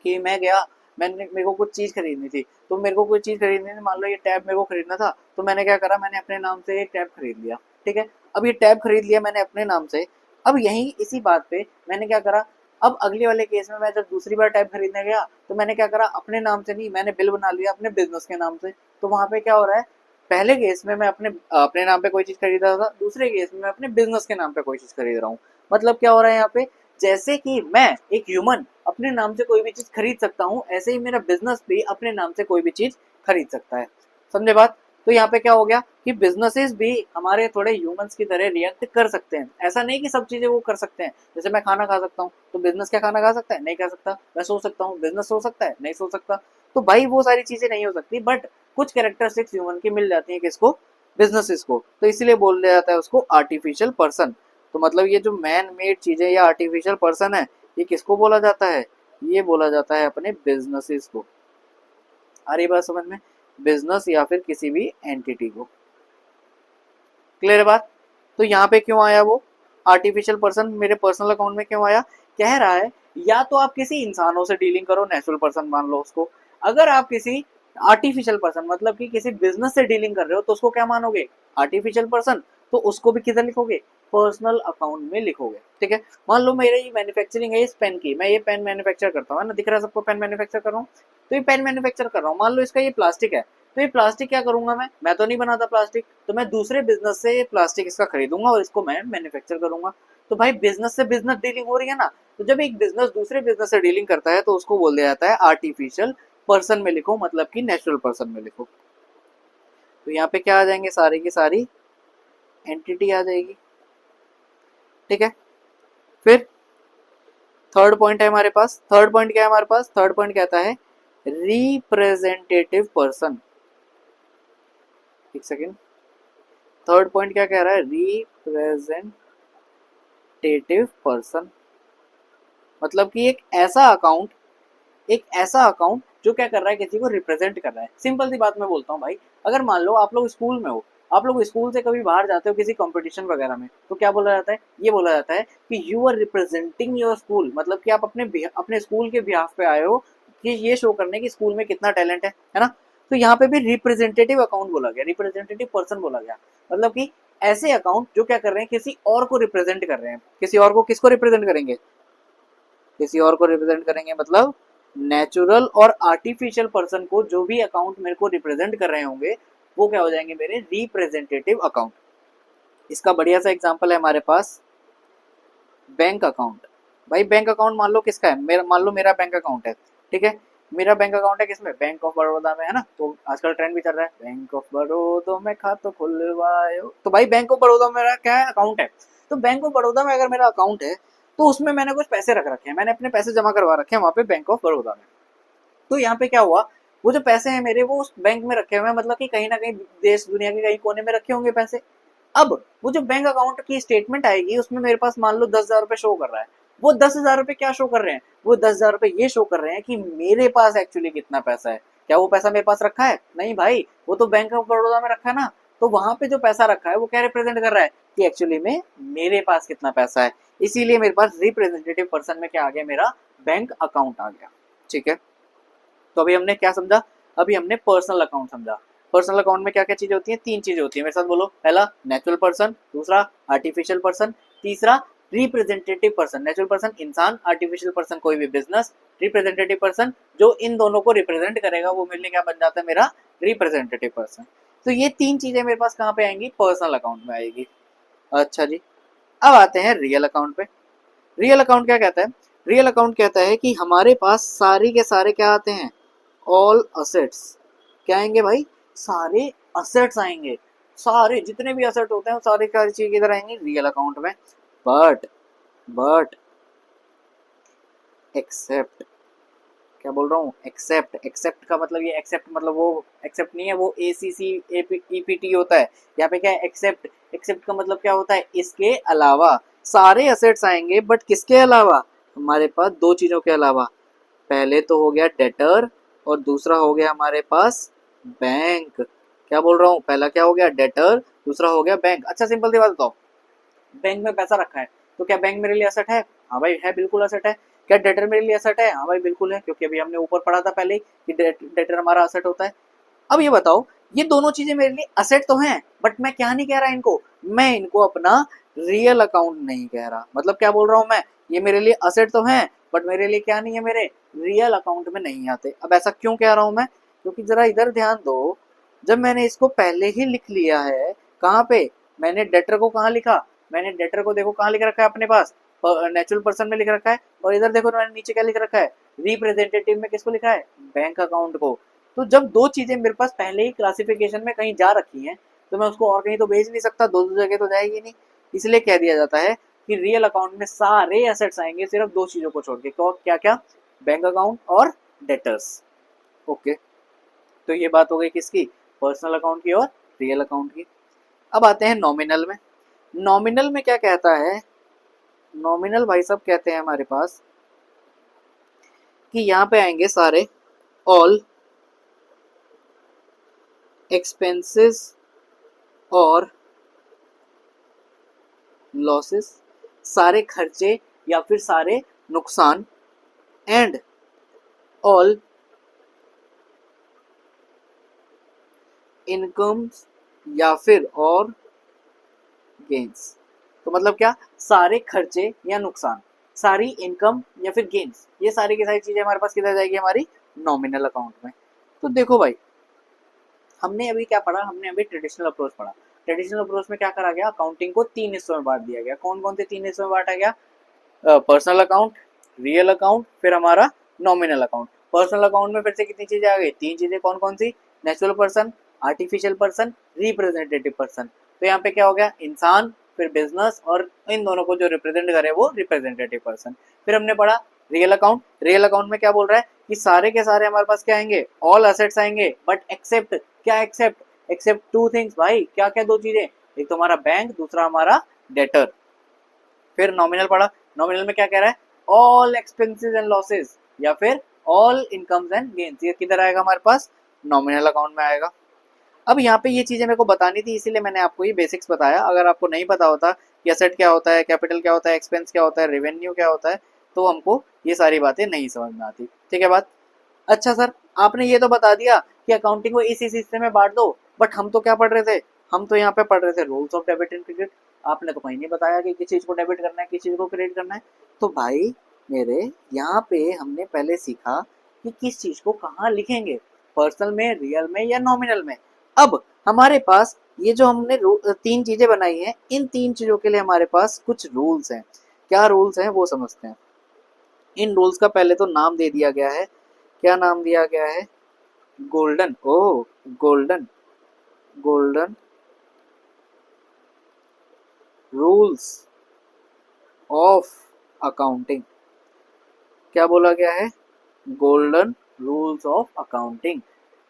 कि मैं गया, मैंने मेरे को कुछ चीज खरीदनी थी, तो मेरे को कोई चीज खरीदनी थी, मान लो ये टैब मेरे को खरीदना था, तो मैंने क्या करा, मैंने अपने नाम से एक टैब खरीद लिया। ठीक है, अब ये टैब खरीद लिया मैंने अपने नाम से। अब यही इसी बात पे मैंने क्या करा, अब अगले वाले केस में मैं जब दूसरी बार टैब खरीदने गया तो मैंने क्या करा, अपने नाम से नहीं, मैंने बिल बना लिया अपने बिजनेस के नाम से। तो वहां पे क्या हो रहा है, पहले केस में मैं अपने अपने नाम पे कोई चीज खरीद रहा था, दूसरे केस में मैं अपने बिजनेस के नाम पे कोई चीज खरीद रहा हूँ। मतलब क्या हो रहा है यहाँ पे, जैसे कि मैं एक ह्यूमन अपने नाम से कोई भी चीज खरीद सकता हूँ, ऐसे ही मेरा बिजनेस भी अपने नाम से कोई भी चीज खरीद सकता है। समझे बात? तो यहाँ पे क्या हो गया कि बिजनेसेस भी हमारे थोड़े ह्यूमंस की तरह रिएक्ट कर सकते हैं। ऐसा नहीं कि सब चीजें वो कर सकते हैं। जैसे मैं खाना खा सकता हूँ, तो बिजनेस क्या खाना खा सकता है? नहीं खा सकता। मैं सो सकता हूँ, बिजनेस सो सकता है? नहीं सो सकता। तो भाई वो सारी चीजें नहीं हो सकती, बट कुछ कैरेक्टरिस्टिक्स ह्यूमन की मिल जाती है। किसको? बिजनेसेस को। तो इसीलिए बोल दिया जाता है उसको आर्टिफिशियल पर्सन। तो मतलब ये जो मैन मेड चीजें या आर्टिफिशियल पर्सन है, ये किसको बोला जाता है? ये बोला जाता है अपने बिजनेसेस को। आ रही बात समझ में? बिजनेस या फिर किसी भी एंटिटी को। क्लियर बात? तो यहाँ पे क्यों आया वो आर्टिफिशियल पर्सन मेरे पर्सनल अकाउंट में क्यों आया? कह रहा है या तो आप किसी इंसानों से डीलिंग करो, नेचुरल पर्सन मान लो उसको। अगर आप किसी आर्टिफिशियल पर्सन मतलब कि किसी बिजनेस से डीलिंग कर रहे हो तो उसको क्या मानोगे? Artificial person. तो उसको भी किधर लिखोगे? पर्सनल अकाउंट में लिखोगे। ठीक है, मान लो मेरी मैन्युफैक्चरिंग है इस पेन की, मैं ये पेन मैन्युफैक्चर करता हूँ, है ना, दिख रहा है सबको पेन मैन्युफैक्चर कर रहा हूँ। तो ये पेन मैन्युफैक्चर कर रहा हूँ, मान लो इसका ये प्लास्टिक है। तो ये प्लास्टिक क्या करूंगा, मैं तो नहीं बनाता प्लास्टिक, तो मैं दूसरे बिजनेस से प्लास्टिक इसका खरीदूंगा और इसको मैं मैन्युफैक्चर करूंगा। तो भाई बिजनेस से बिजनेस डीलिंग हो रही है ना। तो जब एक बिजनेस दूसरे बिजनेस से डीलिंग करता है तो उसको बोल दिया जाता है आर्टिफिशियल पर्सन में लिखो, मतलब कि नेचुरल पर्सन में लिखो। तो यहाँ पे क्या आ जाएंगे, सारी की सारी एंटिटी आ जाएगी। ठीक है, फिर थर्ड पॉइंट है हमारे पास। थर्ड पॉइंट क्या है हमारे पास? थर्ड पॉइंट कहता है रिप्रेजेंटेटिव पर्सन। एक सेकेंड, थर्ड पॉइंट क्या कह रहा है? रिप्रेजेंटेटिव पर्सन मतलब कि एक ऐसा अकाउंट जो क्या कर रहा है, किसी को रिप्रेजेंट कर रहा है। सिंपल सी बात मैं बोलता हूँ भाई, अगर मान लो आप लोग स्कूल में हो, आप लोग स्कूल से कभी बाहर जाते हो किसी कंपटीशन वगैरह में, तो क्या बोला जाता है? ये बोला जाता है कि you are representing your school, मतलब कि आप अपने स्कूल के बिहाफ पे आए हो, कि ये शो करने की स्कूल में कितना टैलेंट है ना। तो यहाँ पे भी रिप्रेजेंटेटिव अकाउंट बोला गया, रिप्रेजेंटेटिव पर्सन बोला गया। मतलब कि ऐसे अकाउंट जो क्या कर रहे हैं, किसी और को रिप्रेजेंट कर रहे हैं। किसी और को, किसको रिप्रेजेंट करेंगे? किसी और को रिप्रेजेंट करेंगे, मतलब नेचुरल और आर्टिफिशियल पर्सन को, जो भी अकाउंट मेरे को रिप्रेजेंट कर रहे होंगे वो क्या हो जाएंगे? मेरे रिप्रेजेंटेटिव अकाउंट। इसका बढ़िया सा एग्जांपल है हमारे पास बैंक अकाउंट। भाई बैंक अकाउंट मान लो किसका है, मान लो मेरा बैंक अकाउंट है। ठीक है, मेरा बैंक अकाउंट है किसमें? बैंक ऑफ बड़ौदा में, है ना। तो आजकल ट्रेंड भी चल रहा है, बैंक ऑफ बड़ौदा में खाता खुलवायो। तो भाई बैंक ऑफ बड़ौदा में मेरा क्या है? अकाउंट है। तो बैंक ऑफ बड़ौदा में अगर मेरा अकाउंट है तो उसमें मैंने कुछ पैसे रख रखे हैं, मैंने अपने पैसे जमा करवा रखे हैं वहां पे बैंक ऑफ बड़ौदा में। तो यहाँ पे क्या हुआ, वो जो पैसे हैं मेरे वो उस बैंक में रखे हुए हैं, मतलब कि कहीं ना कहीं देश दुनिया के कहीं कोने में रखे होंगे पैसे। अब वो जो बैंक अकाउंट की स्टेटमेंट आएगी उसमें मेरे पास मान लो 10,000 रुपए शो कर रहा है। वो 10,000 रुपए क्या शो कर रहे हैं? वो 10,000 रुपए ये शो कर रहे हैं कि मेरे पास एक्चुअली कितना पैसा है। क्या वो पैसा मेरे पास रखा है? नहीं भाई, वो तो बैंक ऑफ बड़ौदा में रखा है ना। तो वहां पे जो पैसा रखा है वो क्या रिप्रेजेंट कर रहा है कि एक्चुअली में मेरे पास कितना पैसा है। इसीलिए मेरे पास रिप्रेजेंटेटिव पर्सन में क्या आ गया? मेरा बैंक अकाउंट आ गया। ठीक है, तो अभी हमने क्या समझा? अभी हमने पर्सनल अकाउंट समझा। पर्सनल अकाउंट में क्या क्या चीजें होती हैं? 3 चीजें होती हैं, मेरे साथ बोलो। पहला नेचुरल पर्सन, दूसरा आर्टिफिशियल पर्सन, तीसरा रिप्रेजेंटेटिव पर्सन। नेचुरल पर्सन इंसान, आर्टिफिशियल पर्सन कोई भी बिजनेस, रिप्रेजेंटेटिव पर्सन जो इन दोनों को रिप्रेजेंट करेगा वो मेरे लिए क्या बन जाता है? मेरा रिप्रेजेंटेटिव पर्सन। तो ये 3 चीजें मेरे पास कहाँ पे आएंगी? पर्सनल अकाउंट में आएगी। अच्छा जी, अब आते हैं रियल अकाउंट पे। रियल अकाउंट क्या कहता है? रियल अकाउंट कहता है कि हमारे पास सारे के सारे क्या आते हैं? All assets. क्या आएंगे भाई? सारे असेट्स आएंगे। सारे जितने भी असेट होते हैं वो सारी सारी चीज किधर आएंगी? रियल अकाउंट में। बट बट एक्सेप्ट क्या बोल रहा हूँ, एक्सेप्ट। एक्सेप्ट का मतलब ये एक्सेप्ट मतलब वो एक्सेप्ट नहीं है, वो ACC EPT होता है। यहाँ पे क्या है, एक्सेप्ट। एक्सेप्ट का मतलब क्या होता है, इसके अलावा सारे असेट्स आएंगे, बट किसके अलावा, हमारे पास दो चीजों के अलावा। पहले तो हो गया डेटर और दूसरा हो गया हमारे पास बैंक। क्या बोल रहा हूँ, पहला क्या हो गया डेटर, दूसरा हो गया बैंक। अच्छा सिंपल सी बात बताओ, बैंक में पैसा रखा है तो क्या बैंक मेरे लिए एसेट है? हाँ भाई है, बिल्कुल एसेट है। क्या डेटर मेरे लिए एसेट है? हाँ भाई बिल्कुल है, क्योंकि अभी हमने ऊपर पढ़ा था पहले ही कि डेटर हमारा एसेट होता है। अब ये बताओ, ये दोनों चीजें मेरे लिए असेट तो हैं, बट मैं क्या नहीं कह रहा इनको, मैं इनको अपना रियल अकाउंट नहीं कह रहा। मतलब क्या बोल रहा हूँ मैं, ये मेरे लिए असेट तो हैं, बट मेरे लिए क्या नहीं है, मेरे रियल अकाउंट में नहीं आते। अब ऐसा क्यों कह रहा हूँ मैं, क्योंकि जरा इधर ध्यान दो, जब मैंने इसको पहले ही लिख लिया है, कहाँ पे, मैंने डेटर को कहाँ लिखा, मैंने डेटर को देखो कहाँ लिख रखा है अपने पास, नेचुरल पर्सन में लिख रखा है। और इधर देखो मैंने नीचे क्या लिख रखा है, रिप्रेजेंटेटिव में किसको लिखा है, बैंक अकाउंट को। तो जब दो चीजें मेरे पास पहले ही क्लासिफिकेशन में कहीं जा रखी हैं, तो मैं उसको और कहीं तो भेज नहीं सकता, दो दो जगह तो जाएगी नहीं। इसलिए कह दिया जाता है कि रियल अकाउंट में सारे एसेट्स आएंगे, सिर्फ दो चीजों को छोड़ के। क्या क्या, बैंक अकाउंट और डेटर्स। ओके, तो ये बात हो गई किसकी, पर्सनल अकाउंट की और रियल अकाउंट की। अब आते हैं नॉमिनल में। नॉमिनल में क्या कहता है, नॉमिनल भाई साहब कहते हैं हमारे पास कि यहाँ पे आएंगे सारे ऑल एक्सपेंसेस और लॉसेस, सारे खर्चे या फिर सारे नुकसान, एंड ऑल इनकम्स या फिर और गेन्स। तो मतलब क्या, सारे खर्चे या नुकसान, सारी इनकम या फिर गेन्स, ये सारी की सारी चीजें हमारे पास किधर जाएगी, हमारी नॉमिनल अकाउंट में। तो देखो भाई, हमने अभी क्या पढ़ा, हमने अभी ट्रेडिशनल अप्रोच पढ़ा। ट्रेडिशनल अप्रोच में क्या करा गया, अकाउंटिंग को तीन हिस्सों में बांट दिया गया। कौन कौन से तीन हिस्सों में बांटा गया, पर्सनल अकाउंट, रियल अकाउंट, फिर हमारा नॉमिनल अकाउंट। पर्सनल अकाउंट में फिर से कितनी चीजें आ गई, तीन चीजें। कौन कौन सी, natural person, artificial person, representative person. तो यहाँ पे क्या हो गया, इंसान, फिर बिजनेस, और इन दोनों को जो रिप्रेजेंट करे वो रिप्रेजेंटेटिव पर्सन। फिर हमने पढ़ा रियल अकाउंट। रियल अकाउंट में क्या बोल रहा है कि सारे के सारे हमारे पास क्या आएंगे, ऑल असेट्स आएंगे, बट एक्सेप्ट, क्या एक्सेप्ट, एक्सेप्ट टू थिंग्स भाई। क्या क्या दो चीजें, एक तो हमारा बैंक, दूसरा हमारा डेटर। फिर नॉमिनल पढ़ा, नॉमिनल में क्या कह रहा है, ऑल एक्सपेंसेस एंड लॉसेस या फिर ऑल इनकम्स एंड गेन्स। ये किधर आएगा हमारे पास, नॉमिनल अकाउंट में आएगा। अब यहाँ पे ये चीजें मेरे को बतानी थी, इसीलिए मैंने आपको ये बेसिक्स बताया। अगर आपको नहीं पता होता कि एसेट क्या होता है, कैपिटल क्या होता है, एक्सपेंस क्या होता है, रेवेन्यू क्या होता है, तो हमको ये सारी बातें नहीं समझ में आती। ठीक है बात। अच्छा सर, आपने ये तो बता दिया कि अकाउंटिंग को इस हिस्से में बांट दो, बट हम तो क्या पढ़ रहे थे, हम तो यहाँ पे पढ़ रहे थे rules of debit and credit. आपने तो कहीं नहीं बताया कि किस चीज को डेबिट करना है, किस चीज को क्रेडिट करना है। तो भाई मेरे, यहाँ पे हमने पहले सीखा कि किस चीज को कहाँ लिखेंगे, पर्सनल में, रियल में या नॉमिनल में। अब हमारे पास ये जो हमने तीन चीजें बनाई हैं, इन तीन चीजों के लिए हमारे पास कुछ रूल्स हैं। क्या रूल्स हैं वो समझते हैं। इन रूल्स का पहले तो नाम दे दिया गया है। क्या नाम दिया गया है, golden, oh golden, golden rules of accounting. क्या बोला गया है, golden rules of accounting.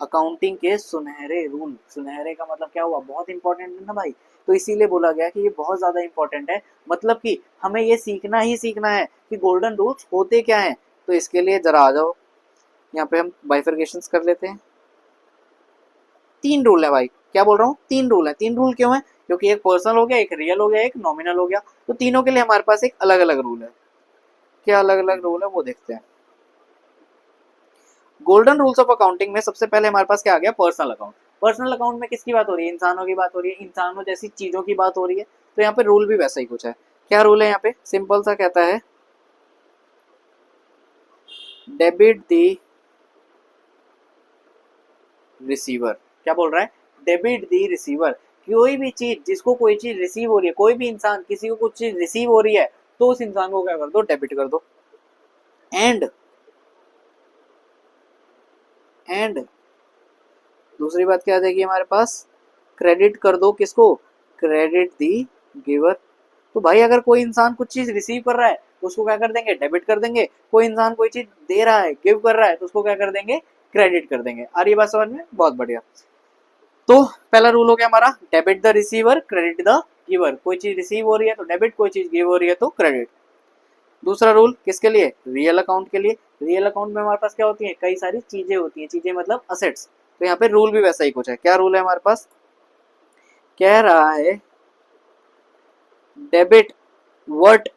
Accounting के सुनहरे रूल। सुनहरे का मतलब क्या हुआ, बहुत इंपॉर्टेंट है ना भाई। तो इसीलिए बोला गया कि ये बहुत ज्यादा इंपॉर्टेंट है, मतलब कि हमें ये सीखना ही सीखना है कि गोल्डन रूल्स होते क्या हैं। तो इसके लिए जरा आ जाओ, यहाँ पे हम बाइफर्केशंस कर लेते हैं। तीन रूल है भाई, क्या बोल रहा हूँ, तीन रूल है। तीन रूल क्यों है, क्योंकि एक पर्सनल हो गया, एक रियल हो गया, एक नॉमिनल हो गया। तो तीनों के लिए हमारे पास एक अलग अलग रूल है। क्या अलग अलग रूल है वो देखते हैं। गोल्डन रूल्स ऑफ अकाउंटिंग में सबसे पहले हमारे पास क्या आ गया, पर्सनल अकाउंट। पर्सनल अकाउंट में किसकी बात हो रही है, इंसानों की बात हो रही है, इंसानों जैसी चीजों की बात हो रही है। तो यहाँ पे रूल भी वैसा ही कुछ है। क्या रूल है यहाँ पे, सिंपल सा कहता है, डेबिट दी रिसीवर। क्या बोल रहा है, डेबिट दी रिसीवर। कोई भी चीज, जिसको कोई चीज रिसीव हो रही है, कोई भी इंसान किसी को कुछ चीज रिसीव हो रही है, तो उस इंसान को क्या कर दो, डेबिट कर दो। एंड एंड दूसरी बात क्या आ जाएगी हमारे पास, क्रेडिट कर दो किसको, क्रेडिट दी गिवर। तो भाई अगर कोई इंसान कुछ चीज रिसीव कर रहा है, उसको क्या कर देंगे, डेबिट कर देंगे। कोई इंसान कोई चीज दे रहा है, गिव कर रहा है, तो उसको क्या कर देंगे, क्रेडिट कर देंगे। आ रही बात समझ में, बहुत बढ़िया। तो पहला रूल हो गया हमारा, debit the receiver credit the giver. कोई चीज रिसीव हो रही है तो डेबिट, कोई चीज गिव हो रही है तो क्रेडिट। दूसरा रूल किसके लिए, रियल अकाउंट के लिए। रियल अकाउंट में हमारे पास क्या होती है, कई सारी चीजें होती हैं, चीजें मतलब असेट्स। तो यहाँ पे रूल भी वैसा ही कुछ है। क्या रूल है हमारे पास, कह रहा है डेबिट व्हाट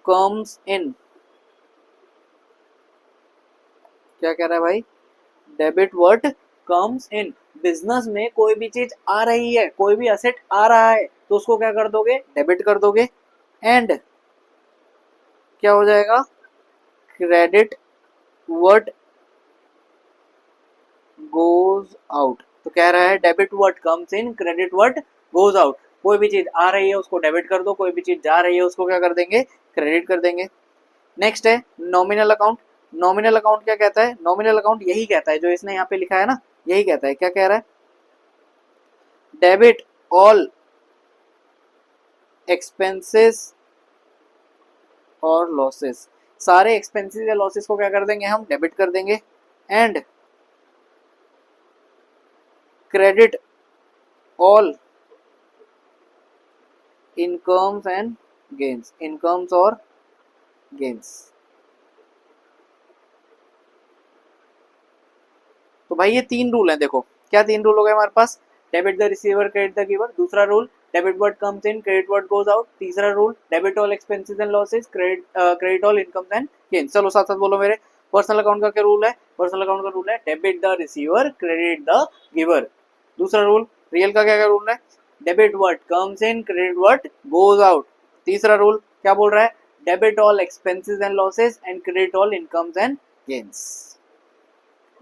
कम्स इन, क्या कह रहा है भाई, debit what comes in. Business में कोई भी चीज आ रही है, कोई भी असेट आ रहा है, तो उसको क्या कर दोगे, डेबिट कर दोगे। एंड क्या हो जाएगा, क्रेडिट व्हाट गोज आउट। तो कह रहा है debit what comes in credit what goes out. कोई भी चीज आ रही है उसको डेबिट कर दो, कोई भी चीज जा रही है उसको क्या कर देंगे, क्रेडिट कर देंगे। नेक्स्ट है नॉमिनल अकाउंट। नॉमिनल अकाउंट क्या कहता है, नॉमिनल अकाउंट यही कहता है जो इसने यहाँ पे लिखा है ना, यही कहता है। क्या कह रहा है, डेबिट ऑल एक्सपेंसेस और लॉसेस। सारे एक्सपेंसेस या लॉसेस को क्या कर देंगे, हम डेबिट कर देंगे। And credit all incomes and gains, incomes और गेन्स। तो भाई ये तीन रूल हैं, देखो क्या तीन रूल हो गए हमारे पास, debit the receiver credit the giver. दूसरा rule debit what comes in credit what goes out. तीसरा rule debit all expenses and losses credit all incomes and gains. चलो साथ साथ बोलो मेरे। पर्सनल अकाउंट का क्या रूल है, पर्सनल अकाउंट का रूल है debit the receiver credit the giver. दूसरा रूल रियल का क्या क्या रूल है, debit what comes in credit what goes out. तीसरा रूल क्या बोल रहा है, debit all expenses and losses and credit all incomes and gains.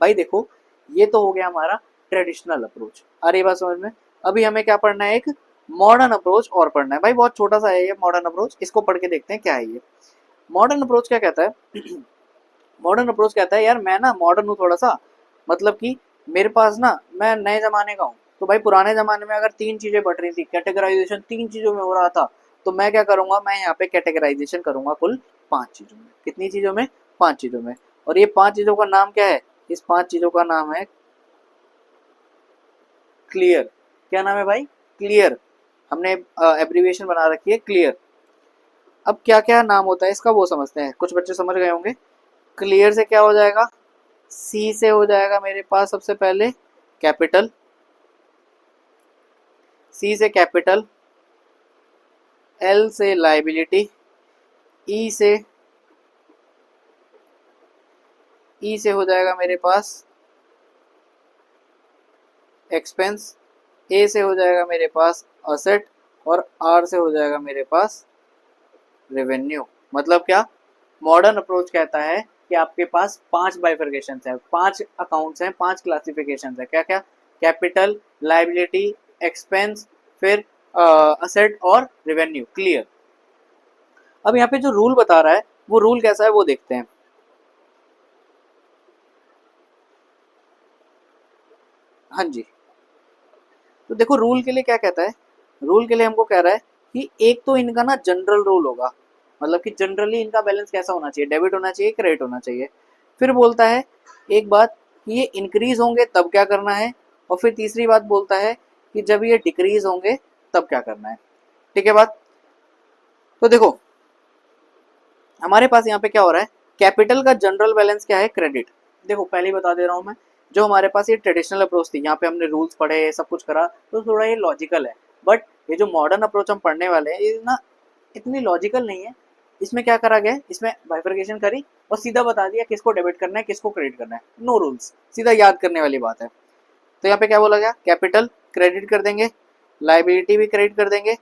भाई देखो ये तो हो गया हमारा ट्रेडिशनल अप्रोच। अरे बात समझ में। अभी हमें क्या पढ़ना है, एक मॉडर्न अप्रोच और पढ़ना है। भाई बहुत छोटा सा है ये मॉडर्न अप्रोच, इसको पढ़ के देखते हैं क्या है ये। मॉडर्न अप्रोच क्या कहता है, मॉडर्न अप्रोच कहता है यार मैं ना मॉडर्न हूँ थोड़ा सा, मतलब कि मेरे पास ना, मैं नए जमाने का हूँ। तो भाई पुराने जमाने में अगर तीन चीजें बढ़ रही थी, कैटेगराइजेशन तीन चीजों में हो रहा था, तो मैं क्या करूंगा, मैं यहाँ पे कैटेगराइजेशन करूंगा कुल पांच चीजों में। कितनी चीजों में, पांच चीजों में। और ये पांच चीजों का नाम क्या है, इस पांच चीजों का नाम है क्लियर। क्या नाम है भाई, क्लियर। हमने एब्रीविएशन बना रखी है क्लियर। अब क्या क्या नाम होता है इसका वो समझते हैं, कुछ बच्चे समझ गए होंगे। क्लियर से क्या हो जाएगा, सी से हो जाएगा मेरे पास सबसे पहले कैपिटल, सी से कैपिटल, एल से लाइबिलिटी, ई से हो जाएगा मेरे पास एक्सपेंस, ए से हो जाएगा मेरे पास असेट, और आर से हो जाएगा मेरे पास रेवेन्यू। मतलब क्या, मॉडर्न अप्रोच कहता है कि आपके पास पांच बाइफर्केशन है, पांच अकाउंट्स हैं, पांच क्लासिफिकेशन है। क्या क्या, कैपिटल, लाइबिलिटी, एक्सपेंस, फिर असेट और रेवेन्यू। क्लियर। अब यहाँ पे जो रूल बता रहा है वो रूल कैसा है वो देखते हैं। हाँ जी, तो देखो रूल के लिए क्या कहता है, रूल के लिए हमको कह रहा है कि एक तो इनका ना जनरल रूल होगा, मतलब कि जनरली इनका बैलेंस कैसा होना चाहिए, डेबिट होना चाहिए, क्रेडिट होना चाहिए। फिर बोलता है एक बात कि ये इंक्रीज होंगे तब क्या करना है, और फिर तीसरी बात बोलता है कि जब ये डिक्रीज होंगे तब क्या करना है। ठीक है बात। तो देखो हमारे पास यहाँ पे क्या हो रहा है, कैपिटल का जनरल बैलेंस क्या है, क्रेडिट। देखो पहले ही बता दे रहा हूँ मैं, जो हमारे पास ये ट्रेडिशनल अप्रोच थी, यहाँ पे हमने रूल्स पढ़े, सब कुछ करा, तो थोड़ा ये लॉजिकल है। बट ये जो मॉडर्न अप्रोच हम पढ़ने वाले हैं ये ना इतनी लॉजिकल नहीं है। इसमें क्या करा गया, इसमें बाइफर्केशन करी और सीधा बता दिया किसको डेबिट करना है किसको क्रेडिट करना है, नो रूल्स, सीधा याद करने वाली बात है। तो यहाँ पे क्या बोला गया, कैपिटल क्रेडिट कर देंगे, लाइबिलिटी भी क्रेडिट कर देंगे,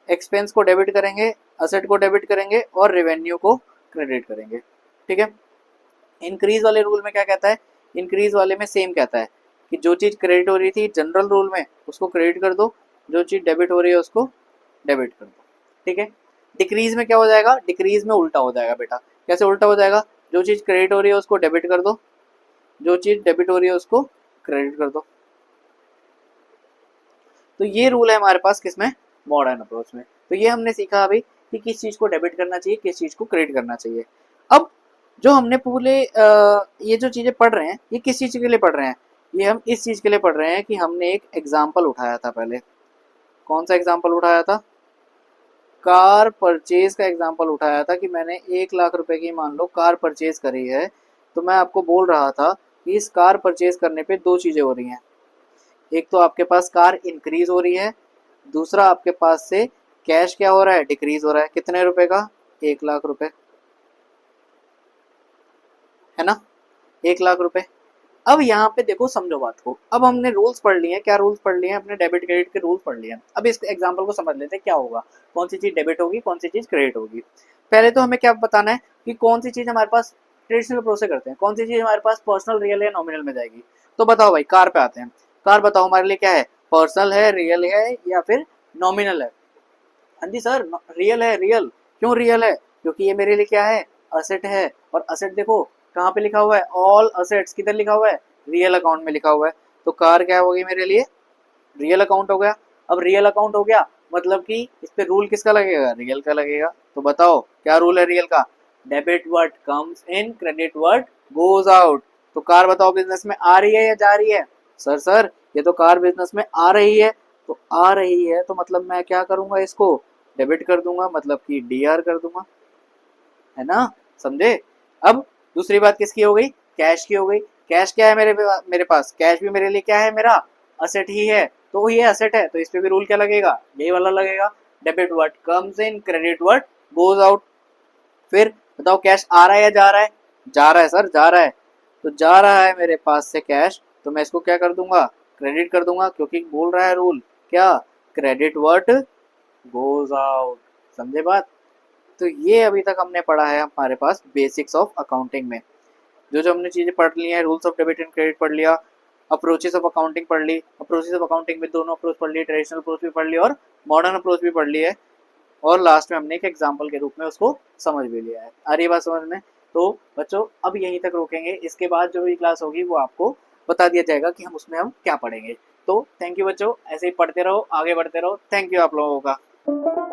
एक्सपेंस को डेबिट करेंगे, असेट को डेबिट करेंगे और रेवेन्यू को क्रेडिट करेंगे। ठीक है। इंक्रीज वाले रूल में क्या कहता है, इंक्रीज वाले में सेम कहता है कि जो चीज़ क्रेडिट हो रही थी जनरल रूल में उसको क्रेडिट कर दो, जो चीज़ डेबिट हो रही है उसको डेबिट कर दो। ठीक है। डिक्रीज में क्या हो जाएगा, डिक्रीज में उल्टा हो जाएगा बेटा। कैसे उल्टा हो जाएगा, जो चीज़ क्रेडिट हो रही है उसको डेबिट कर दो, जो चीज़ डेबिट हो रही है उसको क्रेडिट कर दो। तो ये रूल है हमारे पास किसमें, मॉडर्न अप्रोच में। तो ये हमने सीखा अभी कि किस चीज़ को डेबिट करना चाहिए, किस चीज़ को क्रेडिट करना चाहिए। अब जो हमने पूरे ये जो चीज़ें पढ़ रहे हैं, ये किस चीज़ के लिए पढ़ रहे हैं? ये हम इस चीज़ के लिए पढ़ रहे हैं कि हमने एक एग्जाम्पल उठाया था पहले। कौन सा एग्जाम्पल उठाया था? कार परचेज का एग्जाम्पल उठाया था कि मैंने 1 लाख रुपए की मान लो कार परचेज करी है, तो मैं आपको बोल रहा था कि इस कार परचेज करने पे दो चीज़ें हो रही हैं। एक तो आपके पास कार इंक्रीज हो रही है, दूसरा आपके पास से कैश क्या हो रहा है? डिक्रीज हो रहा है। कितने रुपए का? 1 लाख रुपए, है ना? 1 लाख रुपए। अब यहाँ पे देखो, समझो बात को। अब हमने रूल्स पढ़ लिए हैं। क्या रूल्स पढ़ लिए हैं? अपने डेबिट क्रेडिट के रूल्स पढ़ लिए हैं। अब इस एग्जांपल को समझ लेते हैं क्या होगा, कौन सी चीज डेबिट होगी, कौन सी चीज क्रेडिट होगी। पहले तो हमें क्या बताना है कि कौन सी चीज हमारे पास ट्रेडिशनल अप्रोच से करते हैं, कौन सी चीज हमारे पास पर्सनल, रियल या नॉमिनल में जाएगी। तो बताओ भाई, कार पे आते हैं। कार बताओ हमारे लिए क्या है? पर्सनल है, रियल है या फिर नॉमिनल है? हाँ जी सर, रियल है। रियल क्यों रियल है? क्योंकि ये मेरे लिए क्या है? असेट है। और असेट देखो कहाँ पे लिखा हुआ है? ऑल असेट्स किधर लिखा हुआ है? रियल अकाउंट में लिखा हुआ है। तो कार क्या होगी मेरे लिए? रियल अकाउंट हो गया। अब रियल अकाउंट हो गया, मतलब कि इस पे रूल किसका लगेगा? रियल का लगेगा। तो बताओ क्या रूल है रियल का? Debit what comes in, credit what goes out. तो कार बताओ बिजनेस में आ रही है या जा रही है? सर ये तो कार बिजनेस में आ रही है। तो आ रही है तो मतलब मैं क्या करूंगा? इसको डेबिट कर दूंगा, मतलब कि डीआर कर दूंगा, है ना? समझे? अब दूसरी बात किसकी हो गई? कैश की हो गई। कैश क्या है मेरे पास? कैश भी मेरे लिए क्या है? मेरा असेट ही है। तो ये असेट है तो इस पे भी रूल क्या लगेगा? यही वाला लगेगा, debit what comes in, credit what goes out. फिर बताओ कैश आ रहा है या जा रहा है? जा रहा है सर, जा रहा है। तो जा रहा है मेरे पास से कैश, तो मैं इसको क्या कर दूंगा? क्रेडिट कर दूंगा, क्योंकि बोल रहा है रूल क्या? Credit what goes out. समझे बात? तो ये अभी तक हमने पढ़ा है हमारे पास बेसिक्स ऑफ अकाउंटिंग में। जो जो हमने चीज़ें पढ़ ली हैं, rules of debit and credit पढ़ लिया, अप्रोचेस ऑफ अकाउंटिंग पढ़ ली। अप्रोचेस ऑफ अकाउंटिंग में दोनों अप्रोच पढ़ लिए, ट्रेडिशनल अप्रोच भी पढ़ ली और मॉडर्न अप्रोच भी पढ़ ली है। और लास्ट में हमने एक एग्जाम्पल के रूप में उसको समझ भी लिया है। आ रही है बात समझ में? तो बच्चों अब यहीं तक रोकेंगे, इसके बाद जो भी क्लास होगी वो आपको बता दिया जाएगा कि हम उसमें हम क्या पढ़ेंगे। तो थैंक यू बच्चों, ऐसे ही पढ़ते रहो, आगे बढ़ते रहो। थैंक यू आप लोगों का।